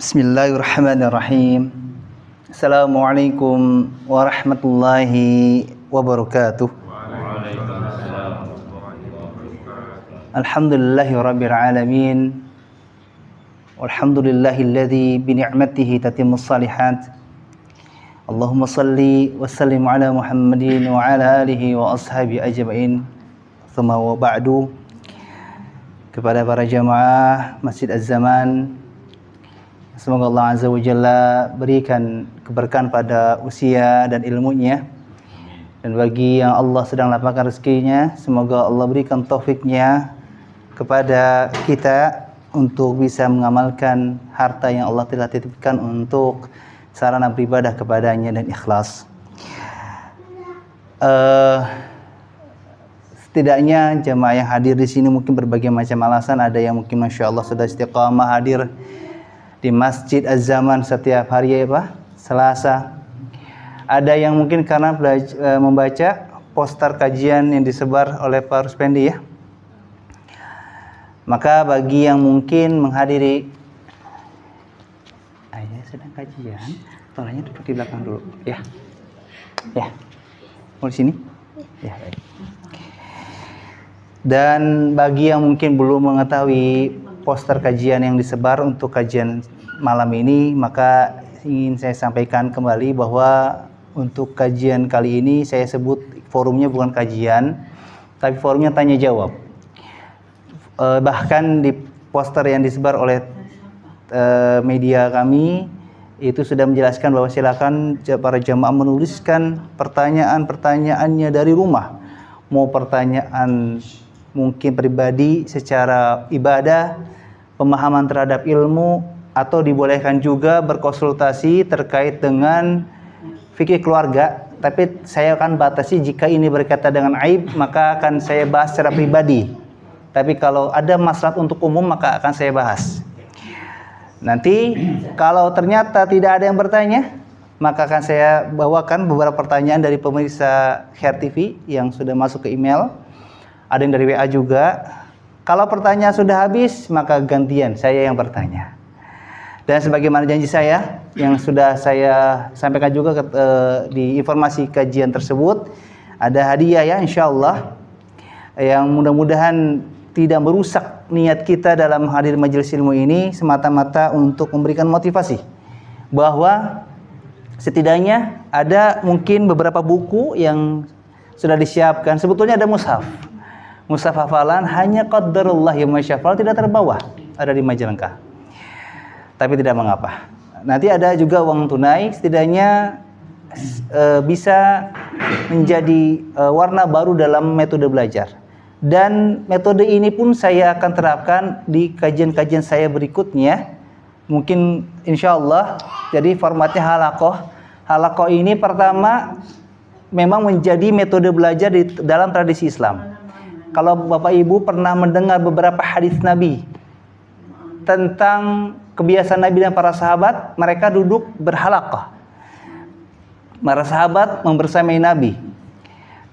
Bismillahirrahmanirrahim. Assalamualaikum warahmatullahi wabarakatuh. Alhamdulillahirabbil alamin. Walhamdulillahilladzi bi ni'matihi tatimmus shalihat. Allahumma shalli wa sallim ala Muhammadin wa ala alihi wa ashabi ajma'in. Tsumma wa ba'du. Kepada para jamaah Masjid Az-Zaman, semoga Allah Azza wa Jalla berikan keberkahan pada usia dan ilmunya. Dan bagi yang Allah sedang lapangkan rezekinya, semoga Allah berikan taufiknya kepada kita untuk bisa mengamalkan harta yang Allah telah titipkan untuk sarana beribadah kepadanya dan ikhlas. Setidaknya jamaah yang hadir di sini mungkin berbagai macam alasan. Ada yang mungkin Masya Allah sudah istiqamah hadir di Masjid Az-Zaman setiap hari Selasa. Ada yang mungkin karena membaca poster kajian yang disebar oleh Pak Ruspendi ya. Maka bagi yang mungkin menghadiri ayah sedang kajian, tolongnya duduk di belakang dulu ya. Ya. Mau di sini? Ya. Dan bagi yang mungkin belum mengetahui poster kajian yang disebar untuk kajian malam ini, maka ingin saya sampaikan kembali bahwa untuk kajian kali ini saya sebut forumnya bukan kajian, tapi forumnya tanya jawab. Bahkan di poster yang disebar oleh media kami itu sudah menjelaskan bahwa silakan para jamaah menuliskan pertanyaan-pertanyaannya dari rumah. Mau pertanyaan mungkin pribadi secara ibadah, pemahaman terhadap ilmu, atau dibolehkan juga berkonsultasi terkait dengan fikih keluarga. Tapi saya akan batasi jika ini berkaitan dengan aib, maka akan saya bahas secara pribadi. Tapi kalau ada maslahat untuk umum, maka akan saya bahas. Nanti kalau ternyata tidak ada yang bertanya, maka akan saya bawakan beberapa pertanyaan dari pemirsa Khair TV yang sudah masuk ke email. Ada yang dari WA juga. Kalau pertanyaan sudah habis, maka gantian saya yang bertanya. Dan sebagaimana janji saya yang sudah saya sampaikan juga di informasi kajian tersebut, ada hadiah ya insyaallah yang mudah-mudahan tidak merusak niat kita dalam hadir majelis ilmu ini, semata-mata untuk memberikan motivasi bahwa setidaknya ada mungkin beberapa buku yang sudah disiapkan. Sebetulnya ada mushaf hafalan, hanya qadarullah yang masyafal tidak terbawa, ada di Majalengka. Tapi tidak mengapa. Nanti ada juga uang tunai, setidaknya bisa menjadi warna baru dalam metode belajar. Dan metode ini pun saya akan terapkan di kajian-kajian saya berikutnya. Mungkin insya Allah. Jadi formatnya halaqah. Halaqah ini pertama memang menjadi metode belajar di dalam tradisi Islam. Kalau Bapak Ibu pernah mendengar beberapa hadis Nabi tentang kebiasaan Nabi dan para sahabat, mereka duduk berhalaqah. Para sahabat membersamai Nabi.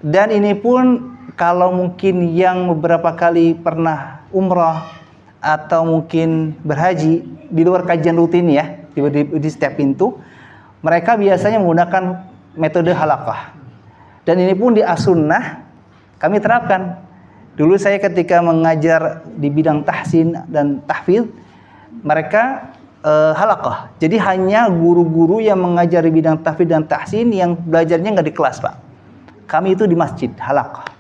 Dan ini pun kalau mungkin yang beberapa kali pernah umrah atau mungkin berhaji di luar kajian rutin ya, di setiap pintu, mereka biasanya menggunakan metode halaqah. Dan ini pun di as-sunnah kami terapkan. Dulu saya ketika mengajar di bidang tahsin dan tahfidz, mereka halaqah. Jadi hanya guru-guru yang mengajar di bidang tahfidz dan tahsin yang belajarnya nggak di kelas, Pak. Kami itu di masjid, halaqah.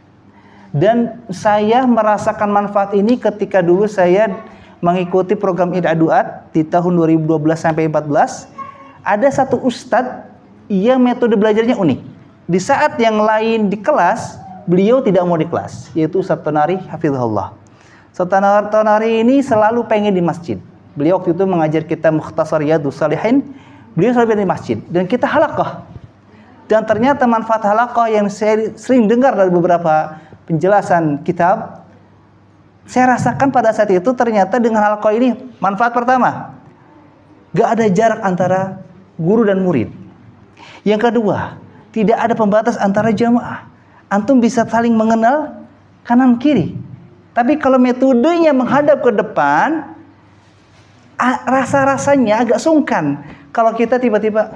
Dan saya merasakan manfaat ini ketika dulu saya mengikuti program I'dad di tahun 2012 sampai 2014. Ada satu ustadz yang metode belajarnya unik. Di saat yang lain di kelas, beliau tidak mau di kelas, yaitu Ustadz Tonari hafizahullah. Ustadz Tonari ini selalu pengen di masjid. Beliau waktu itu mengajar kita Mukhtasar Riyadhus Shalihin. Beliau selalu di masjid dan kita halaqah. Dan ternyata manfaat halaqah yang saya sering dengar dari beberapa penjelasan kitab, saya rasakan pada saat itu ternyata dengan halaqah ini manfaat pertama, gak ada jarak antara guru dan murid. Yang kedua, tidak ada pembatas antara jamaah. Antum bisa saling mengenal kanan kiri. Tapi kalau metodenya menghadap ke depan, rasa-rasanya agak sungkan kalau kita tiba-tiba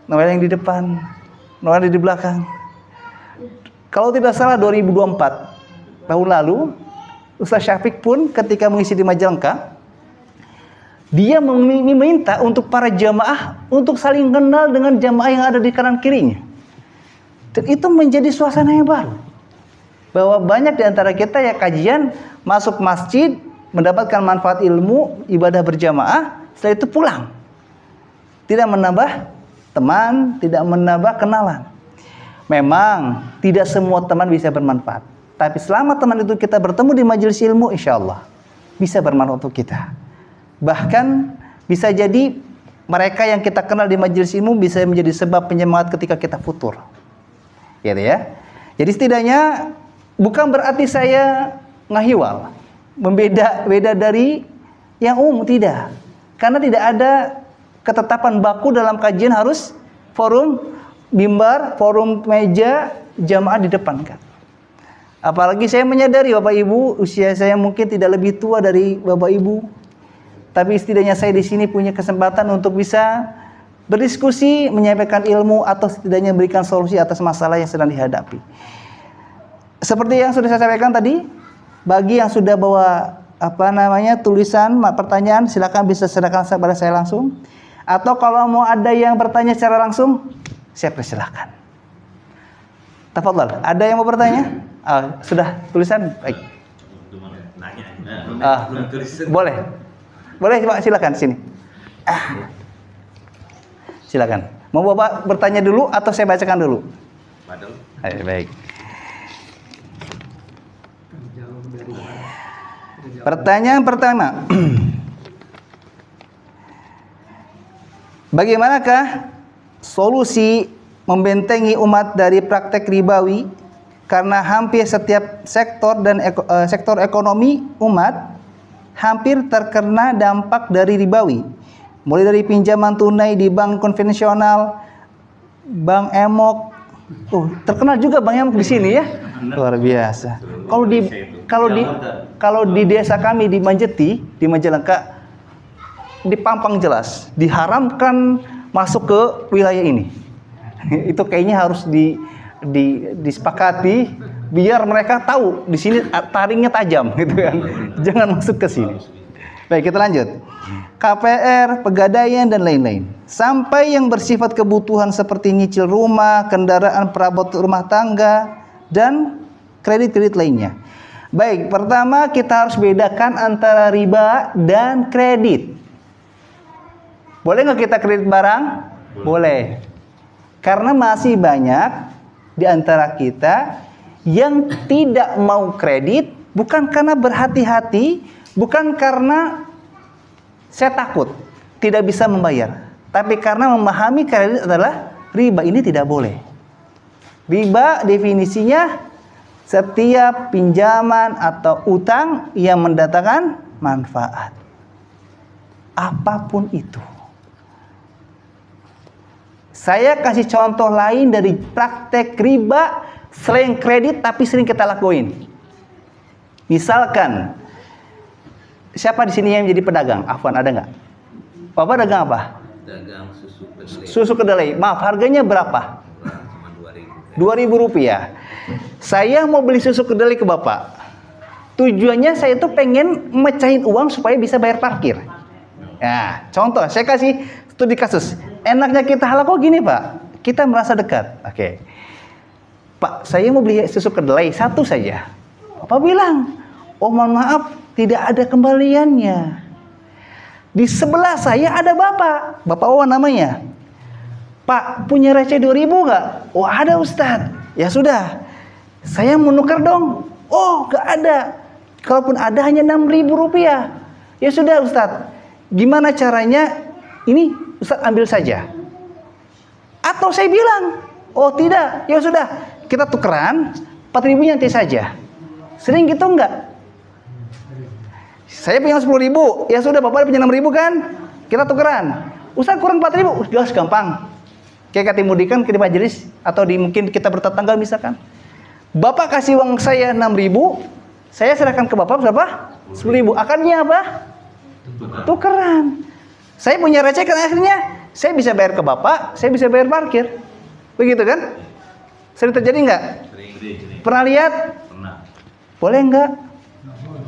Noel yang di depan, Noel di belakang. Kalau tidak salah 2024 tahun lalu, Ustaz Syafiq pun ketika mengisi di Majalengka, dia meminta untuk para jamaah untuk saling kenal dengan jamaah yang ada di kanan kirinya. Dan itu menjadi suasana yang baru. Bahwa banyak di antara kita ya kajian, masuk masjid, mendapatkan manfaat ilmu, ibadah berjamaah, setelah itu pulang. Tidak menambah teman, tidak menambah kenalan. Memang tidak semua teman bisa bermanfaat. Tapi selama teman itu kita bertemu di majelis ilmu, insya Allah bisa bermanfaat untuk kita. Bahkan bisa jadi mereka yang kita kenal di majelis ilmu bisa menjadi sebab penyemangat ketika kita futur. Gitu ya. Jadi setidaknya bukan berarti saya ngahiwal, beda dari yang umum, tidak. Karena tidak ada ketetapan baku dalam kajian harus forum mimbar, forum meja, jamaah di depan kan. Apalagi saya menyadari Bapak Ibu, usia saya mungkin tidak lebih tua dari Bapak Ibu. Tapi setidaknya saya di sini punya kesempatan untuk bisa berdiskusi, menyampaikan ilmu atau setidaknya memberikan solusi atas masalah yang sedang dihadapi. Seperti yang sudah saya sampaikan tadi, bagi yang sudah bawa tulisan pertanyaan, silakan bisa serahkan kepada saya langsung. Atau kalau mau ada yang bertanya secara langsung, saya persilakan. Tafadhal, ada yang mau bertanya? Sudah tulisan? Baik. Boleh. Boleh Pak, silakan sini. Silakan. Mau Bapak bertanya dulu atau saya bacakan dulu? Baik. Pertanyaan pertama. Bagaimanakah solusi membentengi umat dari praktek ribawi? Karena hampir setiap sektor dan sektor ekonomi umat hampir terkena dampak dari ribawi. Mulai dari pinjaman tunai di bank konvensional, bank emok. Terkenal juga bank emok di sini ya. Luar biasa. Kalau di desa kami di Manjeti, di Majalengka, dipampang jelas, diharamkan masuk ke wilayah ini. Itu kayaknya harus disepakati biar mereka tahu di sini taringnya tajam gitu kan. Jangan masuk ke sini. Baik, kita lanjut. KPR, pegadaian dan lain-lain. Sampai yang bersifat kebutuhan seperti nyicil rumah, kendaraan perabot rumah tangga dan kredit-kredit lainnya. Baik, pertama kita harus bedakan antara riba dan kredit. Boleh nggak kita kredit barang? Boleh. Karena masih banyak di antara kita yang tidak mau kredit bukan karena berhati-hati, bukan karena saya takut tidak bisa membayar, tapi karena memahami kredit adalah riba. Ini tidak boleh. Riba definisinya setiap pinjaman atau utang yang mendatangkan manfaat, apapun itu. Saya kasih contoh lain dari praktek riba selain kredit tapi sering kita lakuin. Misalkan, siapa di sini yang jadi pedagang? Afwan, ada nggak? Bapak dagang apa? Dagang susu kedelai. Susu kedelai. Maaf, harganya berapa? Cuma 2.000 rupiah. Saya mau beli susu kedelai ke Bapak. Tujuannya saya itu pengen mecahin uang supaya bisa bayar parkir. Nah, contoh, saya kasih studi kasus. Enaknya kita halal kok gini Pak, kita merasa dekat. Oke. Pak, saya mau beli susu kedelai satu saja. Bapak bilang, oh mohon maaf, tidak ada kembaliannya. Di sebelah saya ada Bapak Wawan namanya. Pak, punya receh 2.000 nggak? Oh ada Ustadz. Ya sudah, saya mau nuker dong. Oh nggak ada. Kalaupun ada hanya 6.000 rupiah. Ya sudah Ustadz, gimana caranya? Ini Ustaz ambil saja. Atau saya bilang, oh tidak, ya sudah, kita tukeran 4.000 nanti saja. Sering gitu enggak? Saya punya 10.000, ya sudah Bapak punya 6.000 kan? Kita tukeran. Ustaz kurang 4.000, jelas gampang. Kayak katimudikan ke majelis atau mungkin kita bertetangga misalkan. Bapak kasih uang saya 6.000, saya serahkan ke Bapak berapa? 10.000. Akarnya apa? Tukeran. Saya punya recekan, akhirnya saya bisa bayar ke bapak, saya bisa bayar parkir. Begitu kan? Sering terjadi nggak? Sering. Pernah lihat? Pernah. Boleh nggak?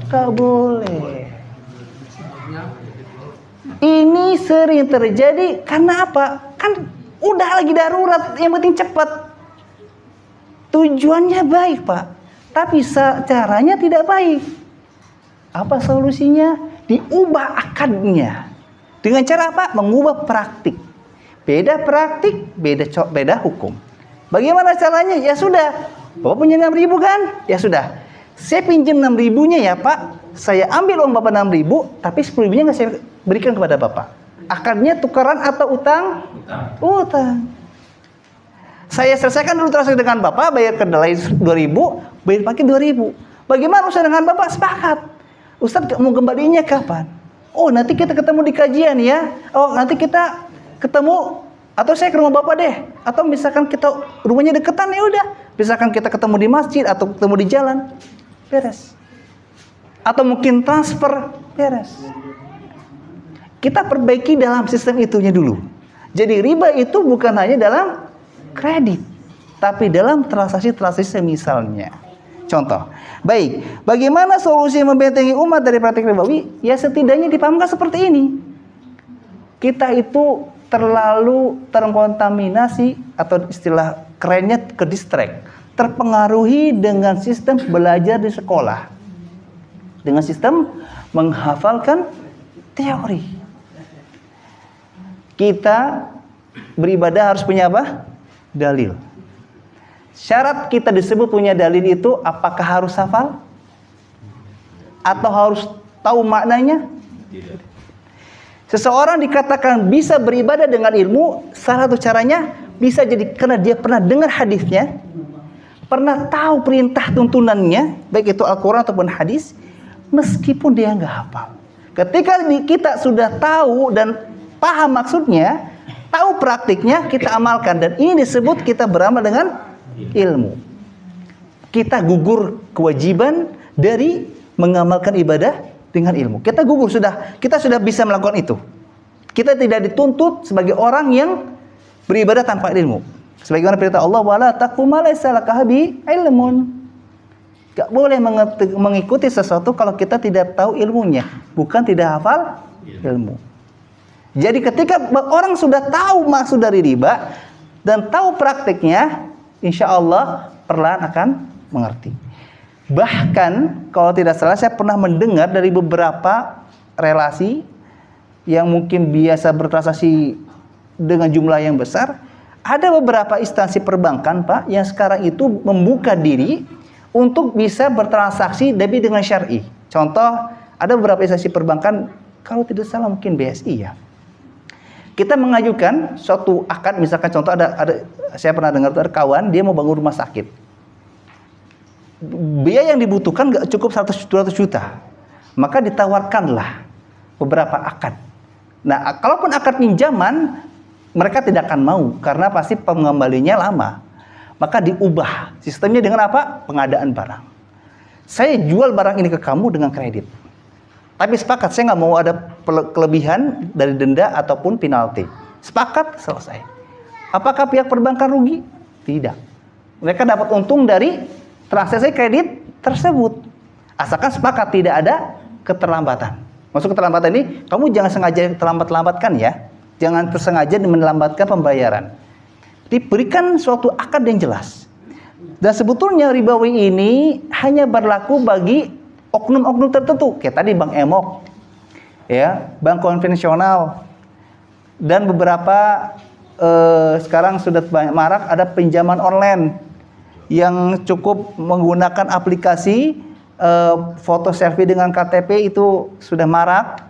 Nggak boleh. Ini sering terjadi karena apa? Kan udah lagi darurat, yang penting cepat. Tujuannya baik, Pak, tapi caranya tidak baik. Apa solusinya? Diubah akadnya. Dengan cara apa? Mengubah praktik. Beda praktik, beda hukum. Bagaimana caranya? Ya sudah, Bapak punya 6.000 kan? Ya sudah, saya pinjam 6.000-nya ya Pak. Saya ambil uang Bapak 6.000, tapi 10.000-nya nggak saya berikan kepada Bapak. Akadnya tukaran atau utang? Utang. Saya selesaikan dulu transaksi dengan Bapak, bayar kedelai 2.000, bayar pakai 2.000. Bagaimana usaha dengan Bapak? Sepakat. Ustadz mau kembalinya kapan? Oh, nanti kita ketemu di kajian ya. Oh, nanti kita ketemu, atau saya ke rumah Bapak deh. Atau misalkan kita rumahnya deketan, ya udah. Misalkan kita ketemu di masjid atau ketemu di jalan, beres. Atau mungkin transfer, beres. Kita perbaiki dalam sistem itunya dulu. Jadi riba itu bukan hanya dalam kredit, tapi dalam transaksi-transaksi misalnya. Contoh, baik, bagaimana solusi membentengi umat dari praktik ribawi? Ya setidaknya dipahamkan seperti ini. Kita itu terlalu terkontaminasi, atau istilah kerennya ke distract, terpengaruhi dengan sistem belajar di sekolah, dengan sistem menghafalkan teori. Kita beribadah harus punya apa? Dalil. Syarat kita disebut punya dalil itu apakah harus hafal? Atau harus tahu maknanya? Tidak. Seseorang dikatakan bisa beribadah dengan ilmu, salah satu caranya bisa jadi karena dia pernah dengar hadisnya, pernah tahu perintah tuntunannya, baik itu Al-Quran ataupun hadis, meskipun dia nggak hafal. Ketika kita sudah tahu dan paham maksudnya, tahu praktiknya, kita amalkan, dan ini disebut kita beramal dengan ilmu. Kita gugur kewajiban dari mengamalkan ibadah dengan ilmu. Kita gugur, kita sudah bisa melakukan itu. Kita tidak dituntut sebagai orang yang beribadah tanpa ilmu. Sebagaimana perintah Allah, wala taqfu ma laysa laka bihi ilmun. Gak boleh mengikuti sesuatu kalau kita tidak tahu ilmunya, bukan tidak hafal ilmu. Jadi ketika orang sudah tahu maksud dari riba dan tahu praktiknya, insya Allah perlahan akan mengerti. Bahkan kalau tidak salah, saya pernah mendengar dari beberapa relasi yang mungkin biasa bertransaksi dengan jumlah yang besar, ada beberapa instansi perbankan, Pak, yang sekarang itu membuka diri untuk bisa bertransaksi tapi dengan syar'i. Contoh, ada beberapa instansi perbankan, kalau tidak salah mungkin BSI ya. Kita mengajukan suatu akad, misalkan contoh ada saya pernah dengar ada kawan dia mau bangun rumah sakit. Biaya yang dibutuhkan nggak cukup 100-200 juta. Maka ditawarkanlah beberapa akad. Nah, kalaupun akad pinjaman, mereka tidak akan mau karena pasti pengembalinya lama. Maka diubah sistemnya dengan apa? Pengadaan barang. Saya jual barang ini ke kamu dengan kredit. Tapi sepakat, saya nggak mau ada kelebihan dari denda ataupun penalti. Sepakat, selesai. Apakah pihak perbankan rugi? Tidak. Mereka dapat untung dari transaksi kredit tersebut. Asalkan sepakat, tidak ada keterlambatan. Maksud keterlambatan ini, kamu jangan sengaja terlambat-lambatkan ya. Jangan tersengaja melambatkan pembayaran. Diberikan suatu akad yang jelas. Dan sebetulnya ribawi ini hanya berlaku bagi oknum-oknum tertentu, kayak tadi Bank Emok, ya, bank konvensional, dan beberapa sekarang sudah banyak marak ada pinjaman online yang cukup menggunakan aplikasi foto selfie dengan KTP, itu sudah marak.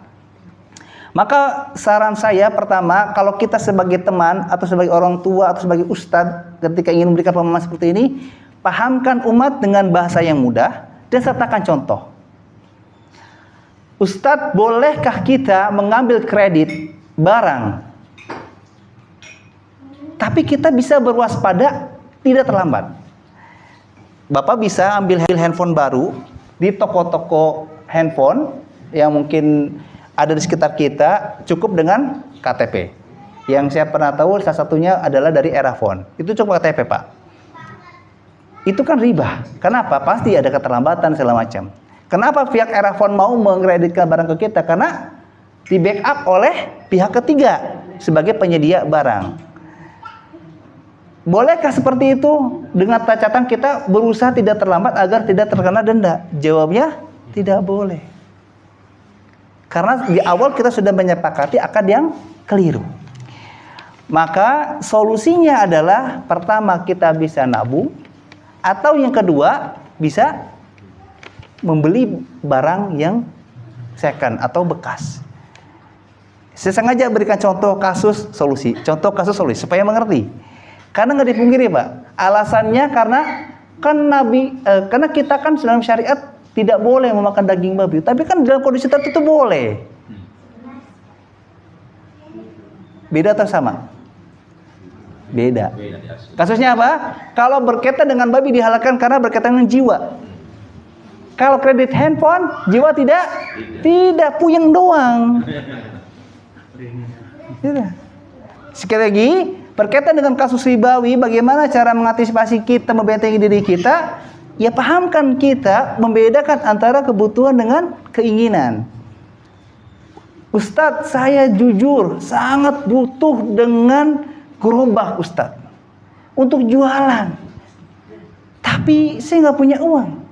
Maka saran saya pertama, kalau kita sebagai teman atau sebagai orang tua atau sebagai ustadz ketika ingin memberikan pemahaman seperti ini, pahamkan umat dengan bahasa yang mudah dan sertakan contoh. Ustadz, bolehkah kita mengambil kredit barang? Tapi kita bisa berwaspada, tidak terlambat. Bapak bisa ambil handphone baru di toko-toko handphone yang mungkin ada di sekitar kita, cukup dengan KTP. Yang saya pernah tahu salah satunya adalah dari Erafone. Itu cukup KTP, Pak. Itu kan riba. Kenapa? Pasti ada keterlambatan segala macam. Kenapa pihak Erafone mau mengkreditkan barang ke kita? Karena di backup oleh pihak ketiga sebagai penyedia barang. Bolehkah seperti itu? Dengan catatan kita berusaha tidak terlambat agar tidak terkena denda. Jawabnya tidak boleh. Karena di awal kita sudah menyepakati akad yang keliru. Maka solusinya adalah pertama kita bisa nabung, atau yang kedua bisa membeli barang yang second atau bekas. Saya sengaja berikan contoh kasus solusi supaya mengerti. Karena nggak dipungkiri, Pak. Alasannya karena kita kan dalam syariat tidak boleh memakan daging babi, tapi kan dalam kondisi tertentu boleh. Beda atau sama? Beda. Kasusnya apa? Kalau berkaitan dengan babi dihalalkan karena berkaitan dengan jiwa. Kalau kredit handphone, jiwa tidak puyeng doang. Sekali lagi, berkaitan dengan kasus ribawi, bagaimana cara mengantisipasi kita membentengi diri kita? Ya pahamkan kita membedakan antara kebutuhan dengan keinginan. Ustadz, saya jujur sangat butuh dengan gerobak Ustadz untuk jualan, tapi saya nggak punya uang.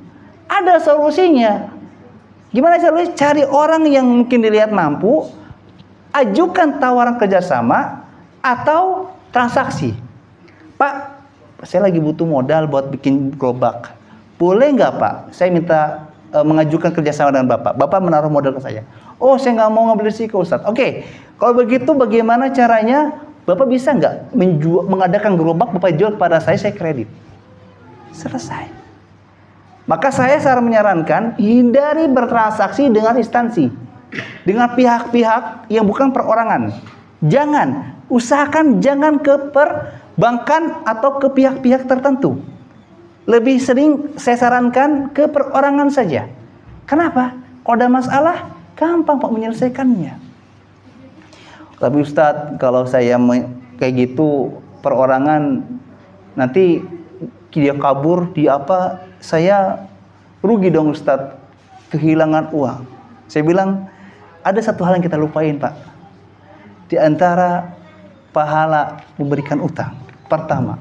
Ada solusinya. Gimana solusinya? Cari orang yang mungkin dilihat mampu, ajukan tawaran kerjasama atau transaksi. Pak, saya lagi butuh modal buat bikin gerobak. Boleh nggak Pak? Saya minta mengajukan kerjasama dengan Bapak. Bapak menaruh modal ke saya. Oh, saya nggak mau ngambil risiko, Ustaz. Oke, kalau begitu bagaimana caranya? Bapak bisa nggak mengadakan gerobak, Bapak jual kepada saya kredit. Selesai. Maka saya saran menyarankan hindari bertransaksi dengan instansi, dengan pihak-pihak yang bukan perorangan. Usahakan jangan ke perbankan atau ke pihak-pihak tertentu. Lebih sering saya sarankan ke perorangan saja. Kenapa? Kalau ada masalah, gampang Pak menyelesaikannya. Tapi Ustadz, kalau saya kayak gitu perorangan, nanti dia kabur, saya rugi dong Ustadz, kehilangan uang. Saya bilang, ada satu hal yang kita lupain Pak. Di antara pahala memberikan utang, pertama,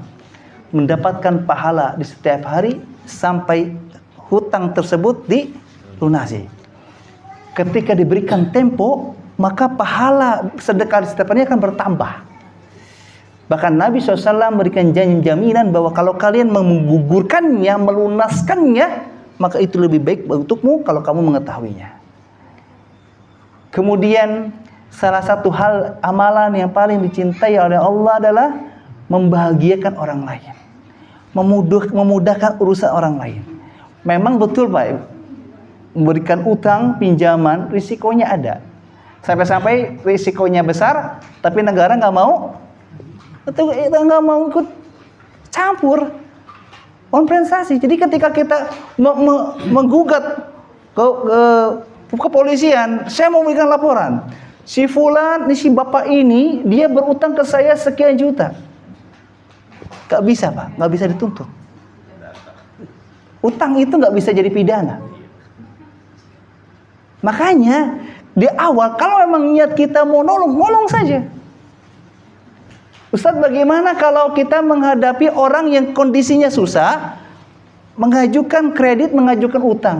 mendapatkan pahala di setiap hari sampai hutang tersebut dilunasi. Ketika diberikan tempo, maka pahala sedekah di setiap hari akan bertambah. Bahkan Nabi SAW memberikan jaminan bahwa kalau kalian menggugurkannya, melunaskannya, maka itu lebih baik untukmu kalau kamu mengetahuinya. Kemudian salah satu hal amalan yang paling dicintai oleh Allah adalah membahagiakan orang lain, memudahkan urusan orang lain. Memang betul Pak, memberikan utang, pinjaman, risikonya ada. Sampai-sampai risikonya besar, tapi negara nggak mau ikut campur kompensasi. Jadi ketika kita menggugat ke kepolisian, saya mau memberikan laporan. Si fulan, si bapak ini, dia berutang ke saya sekian juta. Gak bisa Pak, gak bisa dituntut. Utang itu gak bisa jadi pidana. Makanya di awal kalau memang niat kita mau nolong saja. Ustadz, bagaimana kalau kita menghadapi orang yang kondisinya susah, mengajukan kredit, mengajukan utang?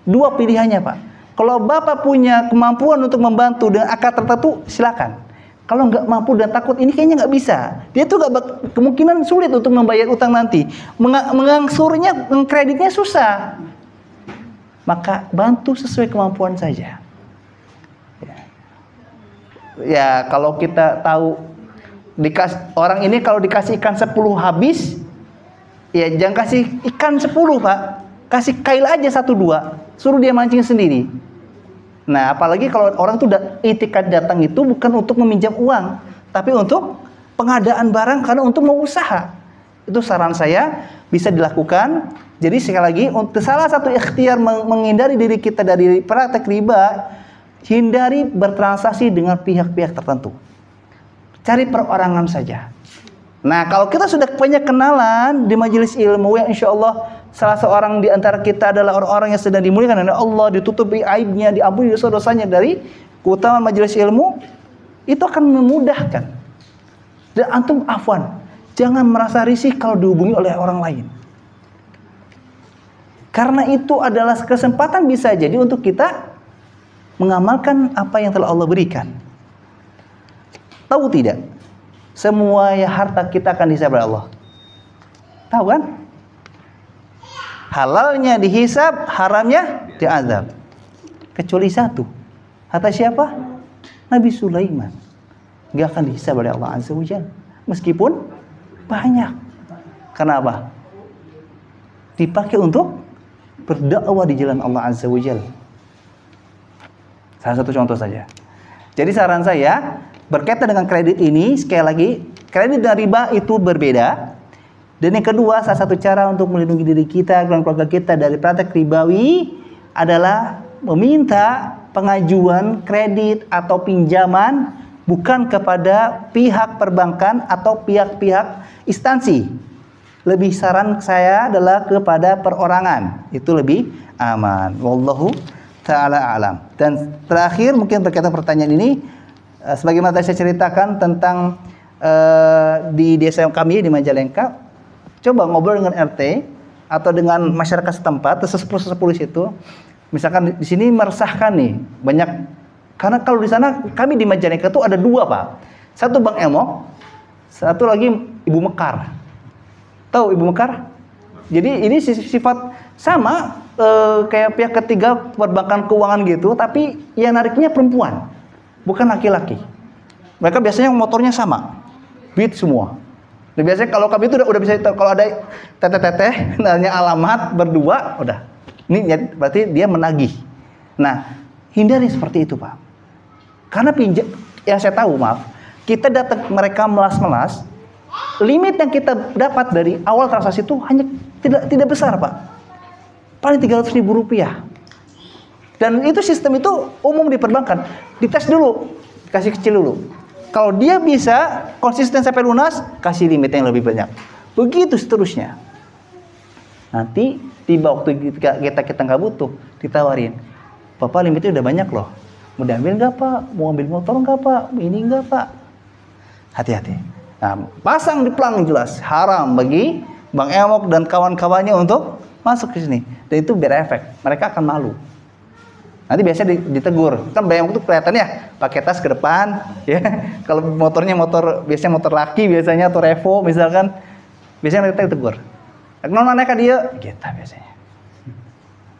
Dua pilihannya Pak. Kalau Bapak punya kemampuan untuk membantu dengan akad tertentu, silakan. Kalau nggak mampu dan takut ini kayaknya nggak bisa, dia tuh kemungkinan sulit untuk membayar utang nanti, mengangsurnya, kreditnya susah. Maka bantu sesuai kemampuan saja. Ya kalau kita tahu orang ini kalau dikasih ikan 10 habis, ya jangan kasih ikan 10 Pak, kasih kail aja 1-2, suruh dia mancing sendiri. Nah, apalagi kalau orang tuh itikad datang itu bukan untuk meminjam uang, tapi untuk pengadaan barang karena untuk mau usaha. Itu saran saya bisa dilakukan. Jadi sekali lagi, untuk salah satu ikhtiar menghindari diri kita dari praktek riba, Hindari bertransaksi dengan pihak-pihak tertentu. Cari perorangan saja. Nah, kalau kita sudah punya kenalan di majelis ilmu yang insya Allah salah seorang di antara kita adalah orang-orang yang sedang dimuliakan oleh Allah, ditutupi aibnya, diampuni dosa-dosanya dari keutamaan majelis ilmu, itu akan memudahkan. Dan antum afwan, jangan merasa risih kalau dihubungi oleh orang lain. Karena itu adalah kesempatan bisa jadi untuk kita mengamalkan apa yang telah Allah berikan. Tahu tidak? Semua harta kita akan dihisab oleh Allah. Tahu kan? Halalnya dihisab, haramnya diazab. Kecuali satu. Harta siapa? Nabi Sulaiman. Gak akan dihisab oleh Allah Azza wa Jalla. Meskipun banyak. Kenapa? Dipakai untuk berdakwah di jalan Allah Azza wa Jalla. Salah satu contoh saja. Jadi saran saya, berkaitan dengan kredit ini, sekali lagi, kredit dan riba itu berbeda. Dan yang kedua, salah satu cara untuk melindungi diri kita dan keluarga kita dari praktek ribawi adalah meminta pengajuan kredit atau pinjaman bukan kepada pihak perbankan atau pihak-pihak instansi. Lebih saran saya adalah kepada perorangan. Itu lebih aman. Wallahu ta'ala alam. Dan terakhir mungkin berkaitan pertanyaan ini, sebagaimana tadi saya ceritakan tentang di desa kami di Majalengka, coba ngobrol dengan RT atau dengan masyarakat setempat, sesepuh-sesepuh di situ. Misalkan di sini meresahkan nih, banyak, karena kalau di sana kami di Majalengka itu ada dua, Pak. Satu Bang Emok, satu lagi Ibu Mekar. Tahu Ibu Mekar? Jadi ini sifat sama kayak pihak ketiga perbankan keuangan gitu, tapi yang nariknya perempuan, bukan laki-laki. Mereka biasanya motornya sama, beat semua. Dan biasanya kalau kami itu udah bisa, kalau ada teteh-teteh nanya alamat berdua, udah. Ini berarti dia menagih. Nah, hindari seperti itu, Pak. Karena yang saya tahu, maaf, kita datang mereka melas-melas, limit yang kita dapat dari awal transaksi itu hanya tidak besar, Pak. Paling 300.000 rupiah. Dan itu sistem itu umum di perbankan. Dites dulu, kasih kecil dulu. Kalau dia bisa konsisten sampai lunas, kasih limit yang lebih banyak. Begitu seterusnya. Nanti tiba waktu kita nggak butuh, ditawarin, Bapak limitnya udah banyak loh. Mau diambil nggak, Pak? Mau ambil motor nggak, Pak? Ini nggak, Pak? Hati-hati. Nah, pasang di pelang jelas haram bagi Bang Emok dan kawan-kawannya untuk masuk ke sini. Dan itu berefek. Mereka akan malu. Nanti biasanya ditegur. Kan Bang Emok itu kelihatannya pakai tas ke depan, ya. Kalau motornya biasanya motor laki biasanya atau Revo misalkan, biasanya mereka ditegur. Non mereka dia kita biasanya.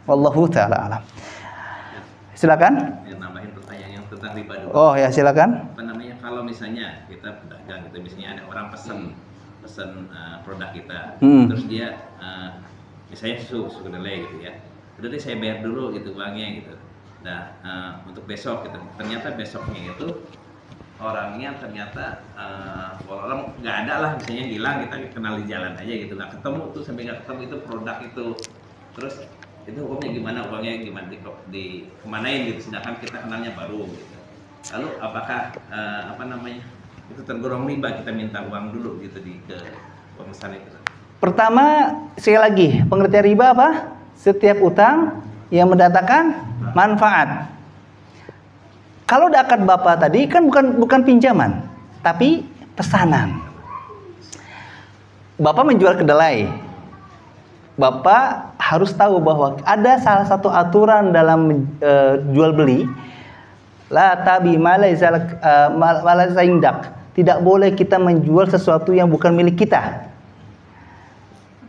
Wallahu ta'ala alam. Silakan. Yang nambahin pertanyaan yang tentang riba dulu. Oh ya, silakan. Apa namanya, kalau misalnya kita pedagang gitu, misalnya ada orang pesan produk kita, terus dia misalnya susu kedelai gitu ya, udah deh saya bayar dulu gitu uangnya gitu. Nah, untuk besok gitu, ternyata besoknya itu orangnya ternyata orang nggak ada lah, misalnya hilang, kita kenal di jalan aja gitu, nggak ketemu tuh, sampai nggak ketemu itu produk itu, terus itu hukumnya gimana, uangnya gimana di kemanain gitu, sedangkan kita kenalnya baru gitu. Lalu apakah itu tergolong riba kita minta uang dulu gitu ke pemesan itu? Pertama, sekali lagi, pengertian riba apa? Setiap utang yang mendatangkan manfaat. Kalau udah akad Bapak tadi kan bukan pinjaman, tapi pesanan. Bapak menjual kedelai. Bapak harus tahu bahwa ada salah satu aturan dalam jual beli, la tabi malaysa indak. Tidak boleh kita menjual sesuatu yang bukan milik kita.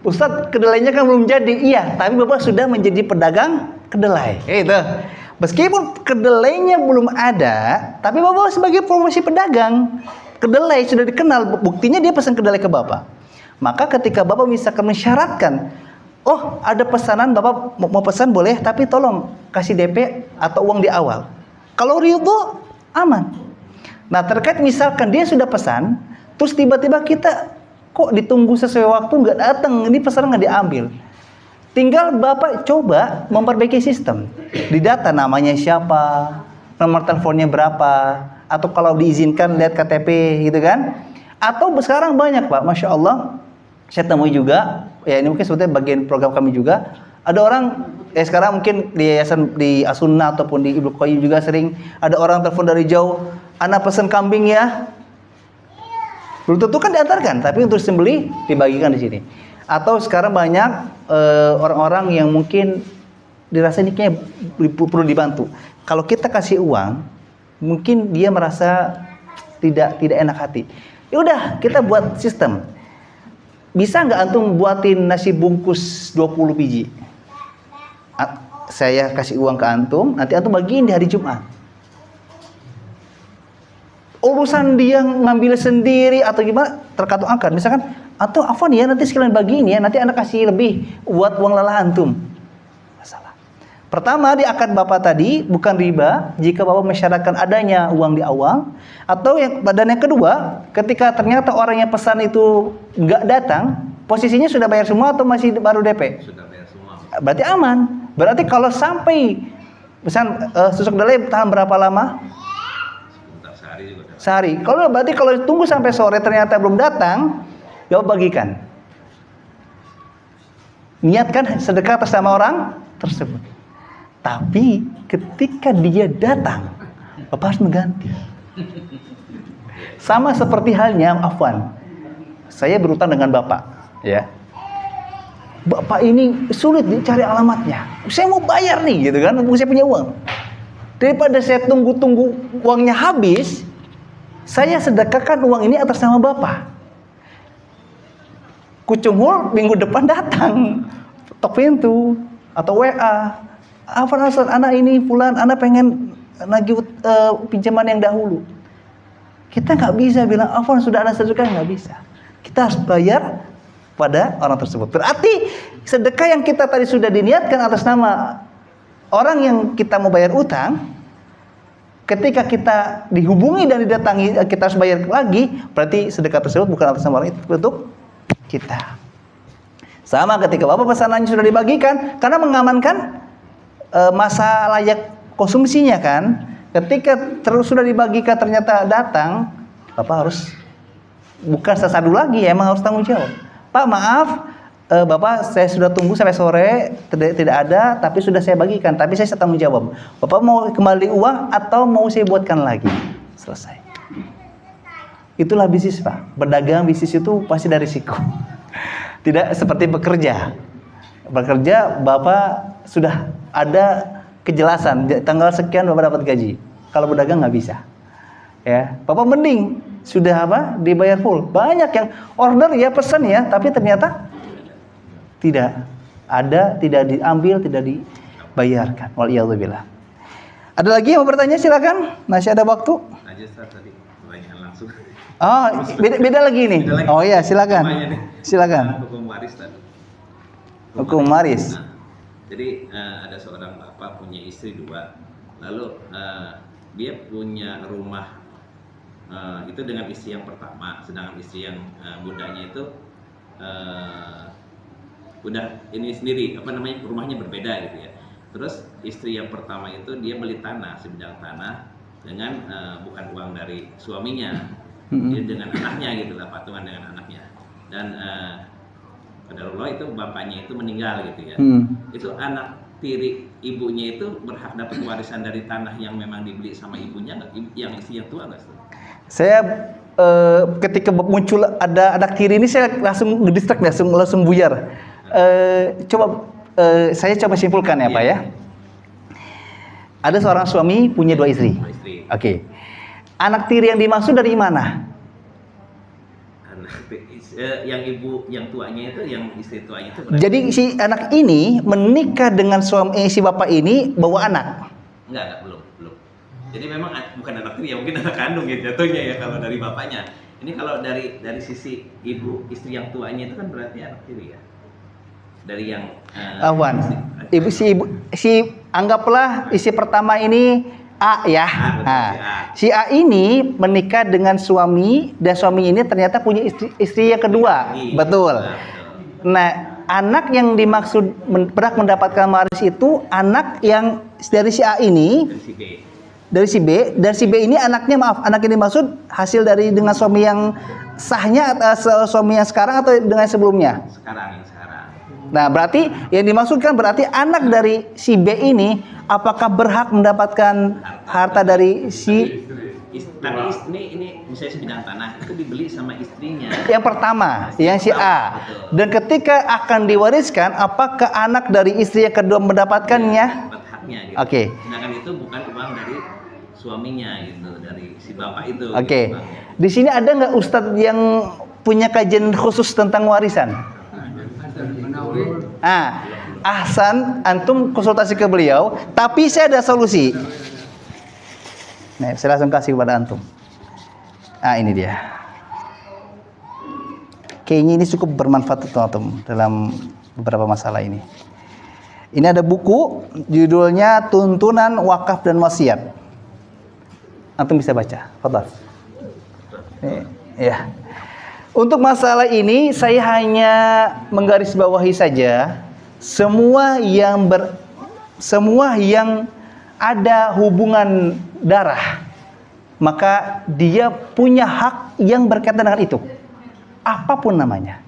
Ustadz, kedelainya kan belum jadi. Iya, tapi Bapak sudah menjadi pedagang kedelai. Itu. Meskipun kedelainya belum ada, tapi Bapak sebagai promosi pedagang, kedelai sudah dikenal, buktinya dia pesan kedelai ke Bapak. Maka ketika Bapak misalkan mensyaratkan, oh ada pesanan, Bapak mau pesan boleh, tapi tolong kasih DP atau uang di awal. Kalau ridho, aman. Nah, terkait misalkan dia sudah pesan, terus tiba-tiba kita kok ditunggu sesuai waktu nggak datang, ini pesanan nggak diambil. Tinggal Bapak coba memperbaiki sistem. Di data namanya siapa, nomor teleponnya berapa, atau kalau diizinkan lihat KTP gitu kan. Atau sekarang banyak Pak, Masya Allah, saya temui juga, ya ini mungkin sebetulnya bagian program kami juga, ada orang sekarang mungkin di yayasan di As-Sunnah ataupun di Ibnu Qayyim juga sering ada orang telepon dari jauh, "Ana pesen kambing ya." Belum tentu kan diantarkan, tapi untuk sembelih dibagikan di sini. Atau sekarang banyak orang-orang yang mungkin dirasa ini kayaknya perlu dibantu. Kalau kita kasih uang, mungkin dia merasa tidak enak hati. Ya udah, kita buat sistem. Bisa nggak antum buatin nasi bungkus 20 biji? Saya kasih uang ke antum, nanti antum bagiin di hari Jumat. Urusan dia ngambil sendiri atau gimana tergantung akad. Misalkan, atau afwan ya nanti sekalian bagiin ya, nanti anak kasih lebih buat uang lelah antum. Masalah. Pertama di akad bapak tadi bukan riba jika bapak mensyaratkan adanya uang di awal, atau dan yang kedua ketika ternyata orang yang pesan itu nggak datang, posisinya sudah bayar semua atau masih baru DP? Sudah bayar semua. Berarti aman. Berarti kalau sampai misal susuk kedelai tahan berapa lama? Sehari. Kalau berarti kalau tunggu sampai sore ternyata belum datang, ya bagikan. Niatkan sedekah atas nama orang tersebut. Tapi ketika dia datang, bapak harus mengganti. Sama seperti halnya, afwan, saya berutang dengan bapak, ya. Bapak ini sulit dicari alamatnya. Saya mau bayar nih, gitu kan? Saya punya uang. Daripada saya tunggu-tunggu uangnya habis, saya sedekahkan uang ini atas nama bapak. Kucunghul minggu depan datang, tok pintu atau WA. Afwan Ustaz, anak ini fulan, anak pengen nagih pinjaman yang dahulu. Kita nggak bisa bilang afwan sudah ada sedekah, nggak bisa. Kita harus bayar pada orang tersebut. Berarti sedekah yang kita tadi sudah diniatkan atas nama orang yang kita mau bayar utang, ketika kita dihubungi dan didatangi kita harus bayar lagi, berarti sedekah tersebut bukan atas nama orang itu untuk kita. Sama ketika bapak pesanannya sudah dibagikan, karena mengamankan masa layak konsumsinya kan. Ketika terus sudah dibagikan ternyata datang, bapak harus bukan sesadu lagi, emang harus tanggung jawab. Pak maaf, bapak saya sudah tunggu sampai sore tidak ada, tapi sudah saya bagikan, tapi saya tanggung jawab. Bapak mau kembali uang atau mau saya buatkan lagi? Selesai. Itulah bisnis Pak. Berdagang bisnis itu pasti dari risiko. Tidak seperti bekerja. Bekerja bapak sudah ada kejelasan tanggal sekian bapak dapat gaji. Kalau berdagang nggak bisa. Ya, bapak mending sudah dibayar full. Banyak yang order ya pesan ya, tapi ternyata tidak ada, tidak diambil, tidak dibayarkan. Waliyadzubillah. Ada lagi yang mau bertanya? Silakan. Masih ada waktu. Aja tadi pertanyaan langsung. Oh, beda lagi nih. Oh iya, silakan. Silakan. Hukum waris tadi. Hukum waris. Nah, jadi ada seorang bapak punya istri 2. Lalu dia punya rumah itu dengan istri yang pertama, sedangkan istri yang mudanya itu udah ini sendiri, rumahnya berbeda gitu ya. Terus istri yang pertama itu dia beli tanah, sebidang tanah dengan bukan uang dari suaminya, dia dengan anaknya gitu lah, patungan dengan anaknya. Dan qadarullah itu bapaknya itu meninggal gitu ya. Itu anak tiri ibunya itu berhak dapat warisan dari tanah yang memang dibeli sama ibunya, yang istri yang tua nggak? Saya ketika muncul ada anak tiri ini saya langsung ngedistract, langsung buyar. Saya coba simpulkan ya Pak ya. Ada seorang suami punya 2 istri. Oke. Anak tiri yang dimaksud dari mana? Yang ibu yang tuanya itu, yang istri tuanya itu. Jadi si anak ini menikah dengan suami si bapak ini bawa anak. Enggak, belum. Jadi memang bukan anak tiri ya, mungkin anak kandung ya jatuhnya ya kalau dari bapaknya. Ini kalau dari sisi ibu istri yang tuanya itu kan berarti anak tiri ya. Dari yang awan. Si anggaplah istri pertama ini A ya. Si A ini menikah dengan suami dan suami ini ternyata punya istri yang kedua. Betul. Nah, anak yang dimaksud berhak mendapatkan waris itu anak yang dari si A ini dari si B, dan si B ini anaknya, maaf, anak ini maksud hasil dari dengan suami yang sahnya atau suami yang sekarang atau dengan sebelumnya? Sekarang, yang sekarang. Nah, berarti yang dimaksudkan berarti anak dari si B ini apakah berhak mendapatkan harta dari si Tapi ini misalnya sebidang tanah itu dibeli sama istrinya. yang pertama, yang si A. Dan ketika akan diwariskan, apakah anak dari istri yang kedua mendapatkannya? Dapat haknya gitu. Oke. Sedangkan itu bukan uang dari suaminya gitu, dari si bapak itu. Oke. Gitu, Di sini ada nggak ustadz yang punya kajian khusus tentang warisan? Ahsan, antum konsultasi ke beliau. Tapi saya ada solusi. Nah, saya langsung kasih kepada antum. Ini dia. Kayaknya ini cukup bermanfaat untuk antum dalam beberapa masalah ini. Ini ada buku, judulnya Tuntunan Wakaf dan Wasiat. Antum bisa baca. Fadhal. Ya. Untuk masalah ini saya hanya menggarisbawahi saja semua yang ada hubungan darah, maka dia punya hak yang berkaitan dengan itu, apapun namanya.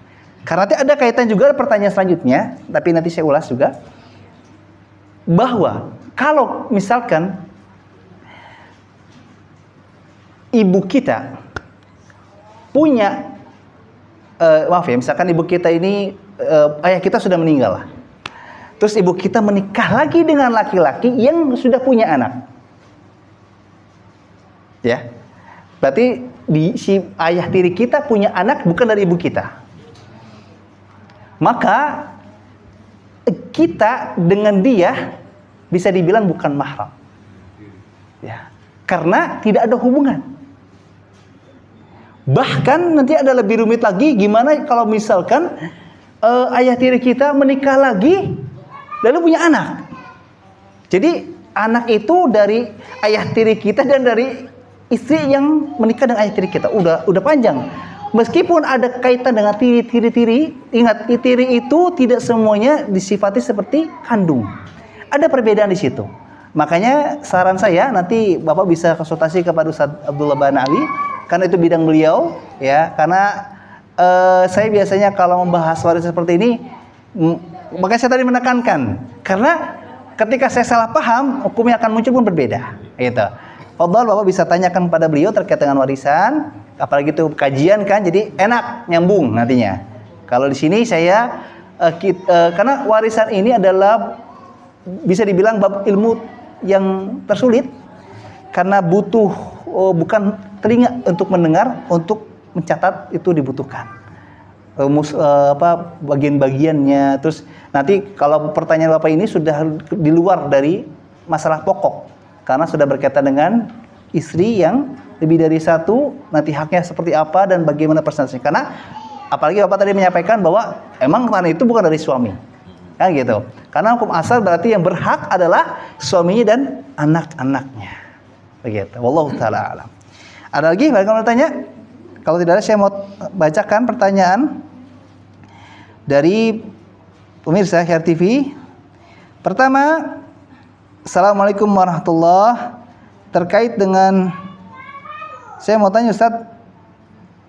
Karena nanti ada kaitan juga pertanyaan selanjutnya, tapi nanti saya ulas juga, bahwa kalau misalkan ibu kita punya misalkan ibu kita ini ayah kita sudah meninggal, terus ibu kita menikah lagi dengan laki-laki yang sudah punya anak, ya, berarti si ayah tiri kita punya anak bukan dari ibu kita, maka kita dengan dia bisa dibilang bukan mahram, ya, karena tidak ada hubungan. Bahkan nanti ada lebih rumit lagi, gimana kalau misalkan ayah tiri kita menikah lagi lalu punya anak. Jadi anak itu dari ayah tiri kita dan dari istri yang menikah dengan ayah tiri kita. Udah panjang. Meskipun ada kaitan dengan tiri-tiri, ingat, tiri itu tidak semuanya disifati seperti kandung. Ada perbedaan di situ. Makanya saran saya nanti Bapak bisa konsultasi kepada Ustaz Abdullah Banawi, karena itu bidang beliau, ya. Karena saya biasanya kalau membahas warisan seperti ini, makanya saya tadi menekankan, karena ketika saya salah paham, hukumnya akan muncul pun berbeda, gitu. Fadhal, Bapak bisa tanyakan pada beliau terkait dengan warisan, apalagi itu kajian kan, jadi enak nyambung nantinya. Kalau di sini saya karena warisan ini adalah bisa dibilang bab ilmu yang tersulit, karena butuh bukan telinga untuk mendengar, untuk mencatat itu dibutuhkan bagian-bagiannya. Terus nanti kalau pertanyaan Bapak ini sudah di luar dari masalah pokok, karena sudah berkaitan dengan istri yang lebih dari satu, nanti haknya seperti apa dan bagaimana persentasenya. Karena apalagi Bapak tadi menyampaikan bahwa emang tanah itu bukan dari suami, kan gitu. Karena hukum asal berarti yang berhak adalah suaminya dan anak-anaknya, begitu. Wallahu taala alam. Ada lagi yang mau tanya? Kalau tidak ada, saya mau bacakan pertanyaan dari pemirsa Khair TV. Pertama, Assalamualaikum warahmatullahi. Terkait dengan, saya mau tanya Ustaz,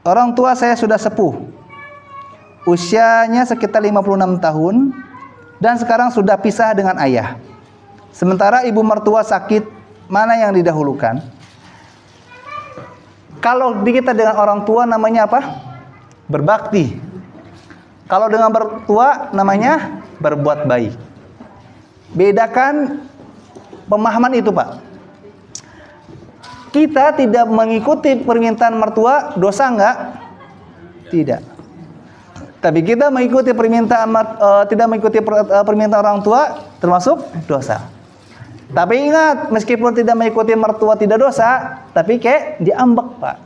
orang tua saya sudah sepuh, usianya sekitar 56 tahun, dan sekarang sudah pisah dengan ayah. Sementara ibu mertua sakit, mana yang didahulukan? Kalau di kita dengan orang tua namanya apa? Berbakti. Kalau dengan mertua namanya berbuat baik. Bedakan pemahaman itu, Pak. Kita tidak mengikuti permintaan mertua, dosa enggak? Tidak. Tapi kita mengikuti tidak mengikuti permintaan orang tua, termasuk dosa. Tapi ingat, meskipun tidak mengikuti mertua tidak dosa, tapi kayak diambek, Pak.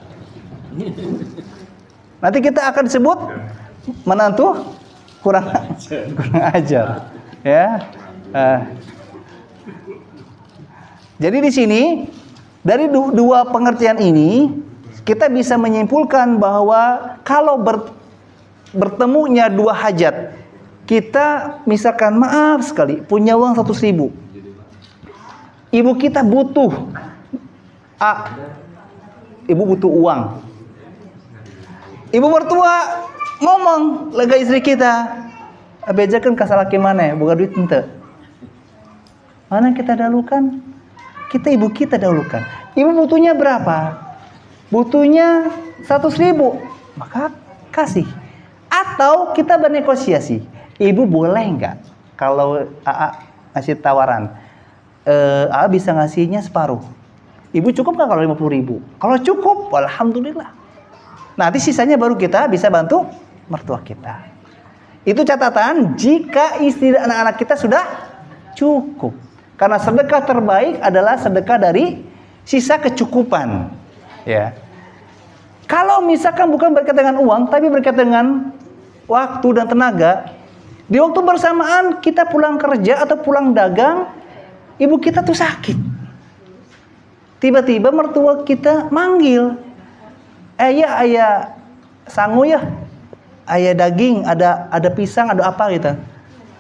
Nanti kita akan disebut menantu kurang ajar, ya. Jadi di sini dari dua pengertian ini kita bisa menyimpulkan bahwa kalau bertemunya dua hajat, kita misalkan maaf sekali punya uang 100.000, ibu kita butuh ibu butuh uang. Ibu mertua ngomong lega istri kita, bejakan kasalaki mana, bukan duit ente. Mana kita dahulukan? Kita ibu kita dahulukan. Ibu butuhnya berapa? Butuhnya 100.000, maka kasih. Atau kita bernegosiasi. Ibu boleh nggak kalau AA ngasih tawaran, AA bisa ngasihnya separuh. Ibu cukup nggak kalau 50.000? Kalau cukup, alhamdulillah. Nanti sisanya baru kita bisa bantu mertua kita. Itu catatan jika istri dan anak-anak kita sudah cukup. Karena sedekah terbaik adalah sedekah dari sisa kecukupan. Ya. Kalau misalkan bukan berkaitan dengan uang, tapi berkaitan dengan waktu dan tenaga, di waktu bersamaan kita pulang kerja atau pulang dagang, ibu kita tuh sakit. Tiba-tiba mertua kita manggil, ayah sangu ya, ayah daging, ada pisang, ada apa gitu,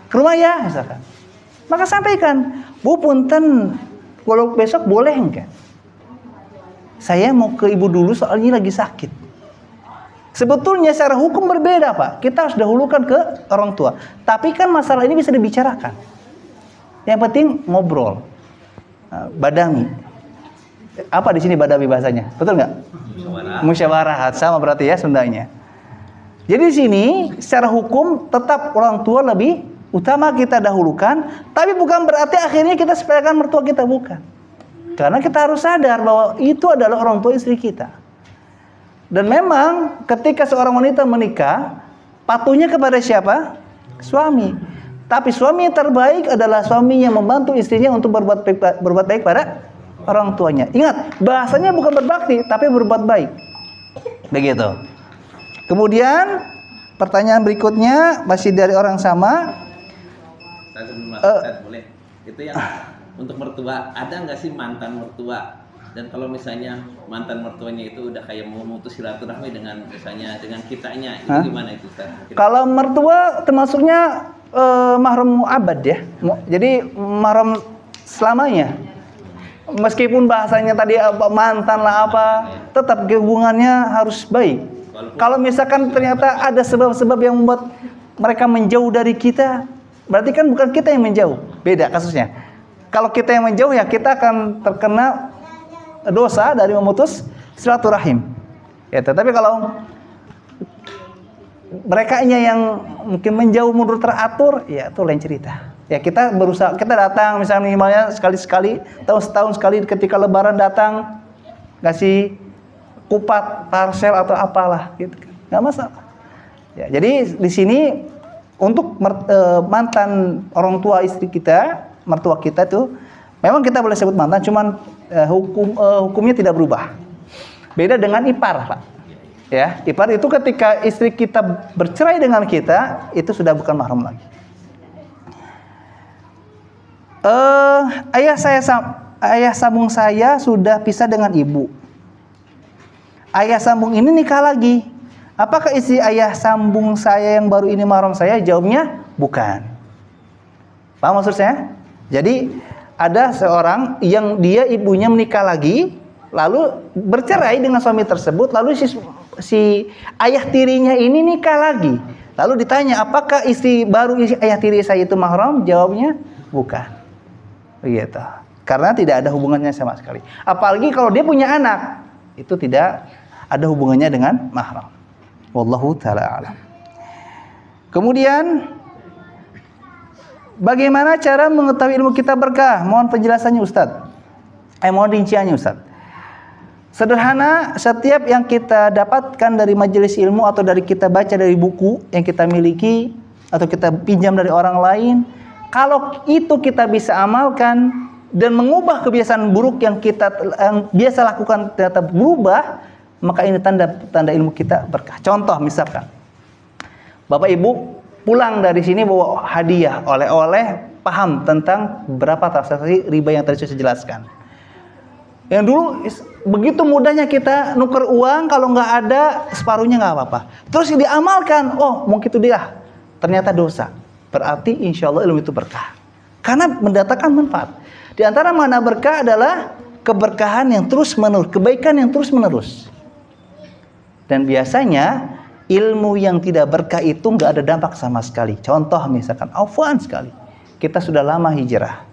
ke rumah ya misalkan. Maka sampaikan, Bu punten, kalau besok boleh enggak? Saya mau ke ibu dulu soalnya lagi sakit. Sebetulnya secara hukum berbeda Pak. Kita harus dahulukan ke orang tua. Tapi kan masalah ini bisa dibicarakan. Yang penting ngobrol, badami. Apa di sini badami bahasanya? Betul nggak? Musyawarah. Sama berarti ya Sundanya. Jadi di sini secara hukum tetap orang tua lebih utama kita dahulukan, tapi bukan berarti akhirnya kita sepelekan mertua kita, bukan. Karena kita harus sadar bahwa itu adalah orang tua istri kita. Dan memang ketika seorang wanita menikah, patuhnya kepada siapa? Suami. Tapi suami yang terbaik adalah suami yang membantu istrinya untuk berbuat baik pada orang tuanya. Ingat, bahasanya bukan berbakti, tapi berbuat baik. Begitu. Kemudian pertanyaan berikutnya masih dari orang sama. Boleh. Itu yang untuk mertua, ada nggak sih mantan mertua? Dan kalau misalnya mantan mertuanya itu udah kayak mau memutus silaturahmi dengan misalnya dengan kitanya, itu gimana itu Ustaz? Kalau mertua termasuknya mahram mu'abad ya. Jadi mahram selamanya. Meskipun bahasanya tadi apa mantan lah apa, tetap hubungannya harus baik. Kalau misalkan ternyata ada sebab-sebab yang membuat mereka menjauh dari kita, berarti kan bukan kita yang menjauh, beda kasusnya. Kalau kita yang menjauh ya kita akan terkena dosa dari memutus silaturahim. Ya, tetapi kalau merekanya yang mungkin menjauh mundur teratur, ya itu lain cerita. Ya kita berusaha, kita datang misalnya minimalnya sekali-sekali, setahun sekali ketika lebaran datang ngasih kupat, parsel atau apalah gitu kan. Enggak masalah. Ya, jadi di sini untuk mantan orang tua istri kita, mertua kita tuh memang kita boleh sebut mantan, cuman hukumnya tidak berubah. Beda dengan ipar, Pak. Ya, ipar itu ketika istri kita bercerai dengan kita, itu sudah bukan mahram lagi. Ayah sambung saya sudah pisah dengan ibu. Ayah sambung ini nikah lagi. Apakah istri ayah sambung saya yang baru ini mahram saya? Jawabnya bukan. Paham maksud saya? Jadi ada seorang yang dia ibunya menikah lagi, lalu bercerai dengan suami tersebut, lalu si ayah tirinya ini nikah lagi. Lalu ditanya, apakah istri baru ayah tiri saya itu mahram? Jawabnya bukan. Begitu. Karena tidak ada hubungannya sama sekali. Apalagi kalau dia punya anak, itu tidak ada hubungannya dengan mahram. Wallahu ta'ala a'lam. Kemudian bagaimana cara mengetahui ilmu kita berkah? Mohon penjelasannya Ustaz. Mohon rinciannya Ustaz. Sederhana, setiap yang kita dapatkan dari majelis ilmu atau dari kita baca dari buku yang kita miliki atau kita pinjam dari orang lain, kalau itu kita bisa amalkan dan mengubah kebiasaan buruk yang kita biasa lakukan ternyata berubah, maka ini tanda ilmu kita berkah. Contoh misalkan, Bapak Ibu pulang dari sini bawa hadiah, oleh-oleh, paham tentang berapa transaksi riba yang tadi saya jelaskan. Yang dulu begitu mudahnya kita nuker uang, kalau nggak ada separuhnya nggak apa-apa. Terus diamalkan, oh mungkin itu dia, ternyata dosa. Berarti insya Allah ilmu itu berkah. Karena mendatangkan manfaat. Di antara mana berkah adalah keberkahan yang terus menerus, kebaikan yang terus menerus. Dan biasanya ilmu yang tidak berkah itu nggak ada dampak sama sekali. Contoh misalkan, afwan sekali, kita sudah lama hijrah,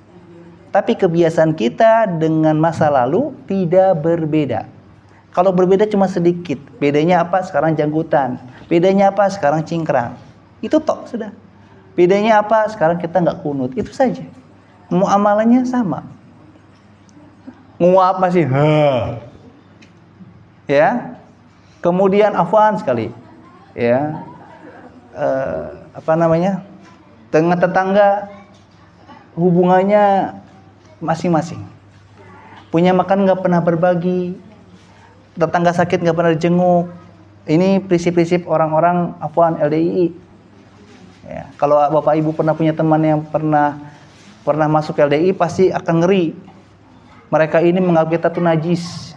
tapi kebiasaan kita dengan masa lalu tidak berbeda. Kalau berbeda cuma sedikit. Bedanya apa? Sekarang janggutan. Bedanya apa? Sekarang cingkrang. Itu tok sudah. Bedanya apa? Sekarang kita nggak kunut. Itu saja. Muamalahnya sama. Nguap masih ya. Kemudian afwan sekali. Ya. Dengan tetangga hubungannya masing-masing. Punya makan nggak pernah berbagi. Tetangga sakit nggak pernah dijenguk. Ini prinsip-prinsip orang-orang afwan LDII. Ya, kalau bapak ibu pernah punya teman yang pernah masuk LDI pasti akan ngeri. Mereka ini menganggap kita tuh najis.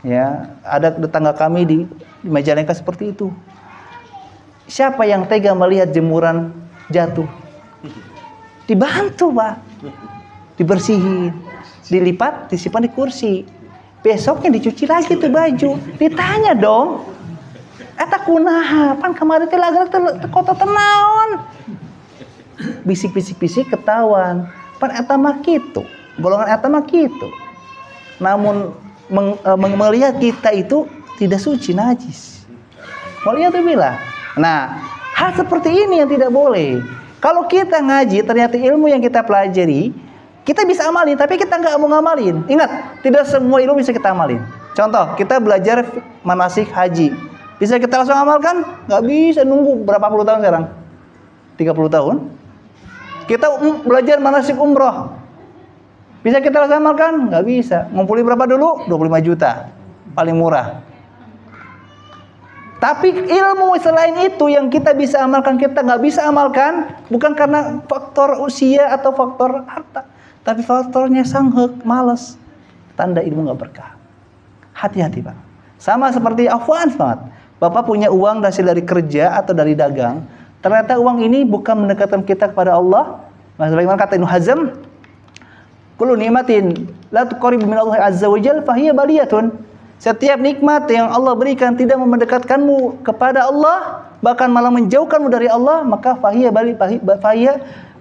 Ya, ada tetangga kami di Majalengka seperti itu. Siapa yang tega melihat jemuran jatuh? Dibantu, Pak. Dibersihin, dilipat, disimpan di kursi. Besoknya dicuci lagi tuh baju. Ditanya dong, eta kunaha? Pan kemarin teh lagar kota tenaon. Bisik-bisik ketahuan. Pan eta mah kitu. Golongan eta mah kitu. Namun melihat kita itu tidak suci, najis. Melihat tuh bilang. Nah, hal seperti ini yang tidak boleh. Kalau kita ngaji, ternyata ilmu yang kita pelajari kita bisa amalin, tapi kita nggak mau ngamalin. Ingat, tidak semua ilmu bisa kita amalin. Contoh, kita belajar manasik haji. Bisa kita langsung amalkan? Nggak bisa, nunggu berapa puluh tahun sekarang? 30 tahun. Kita belajar manasik umroh. Bisa kita langsung amalkan? Nggak bisa. Ngumpulin berapa dulu? 25 juta. Paling murah. Tapi ilmu selain itu yang kita bisa amalkan, kita nggak bisa amalkan. Bukan karena faktor usia atau faktor harta. Tapi faktornya sanghek, malas. Tanda ilmu nggak berkah. Hati-hati, Pak. Sama seperti afwan banget. Bapak punya uang hasil dari kerja atau dari dagang. Ternyata uang ini bukan mendekatkan kita kepada Allah. Bagaimana kata Ibnu Hazm? Kullu nikmatin la tuqarribu min Allah azza wa jalla fahiya baliyatun. Setiap nikmat yang Allah berikan tidak mendekatkanmu kepada Allah, bahkan malah menjauhkanmu dari Allah, maka fahiya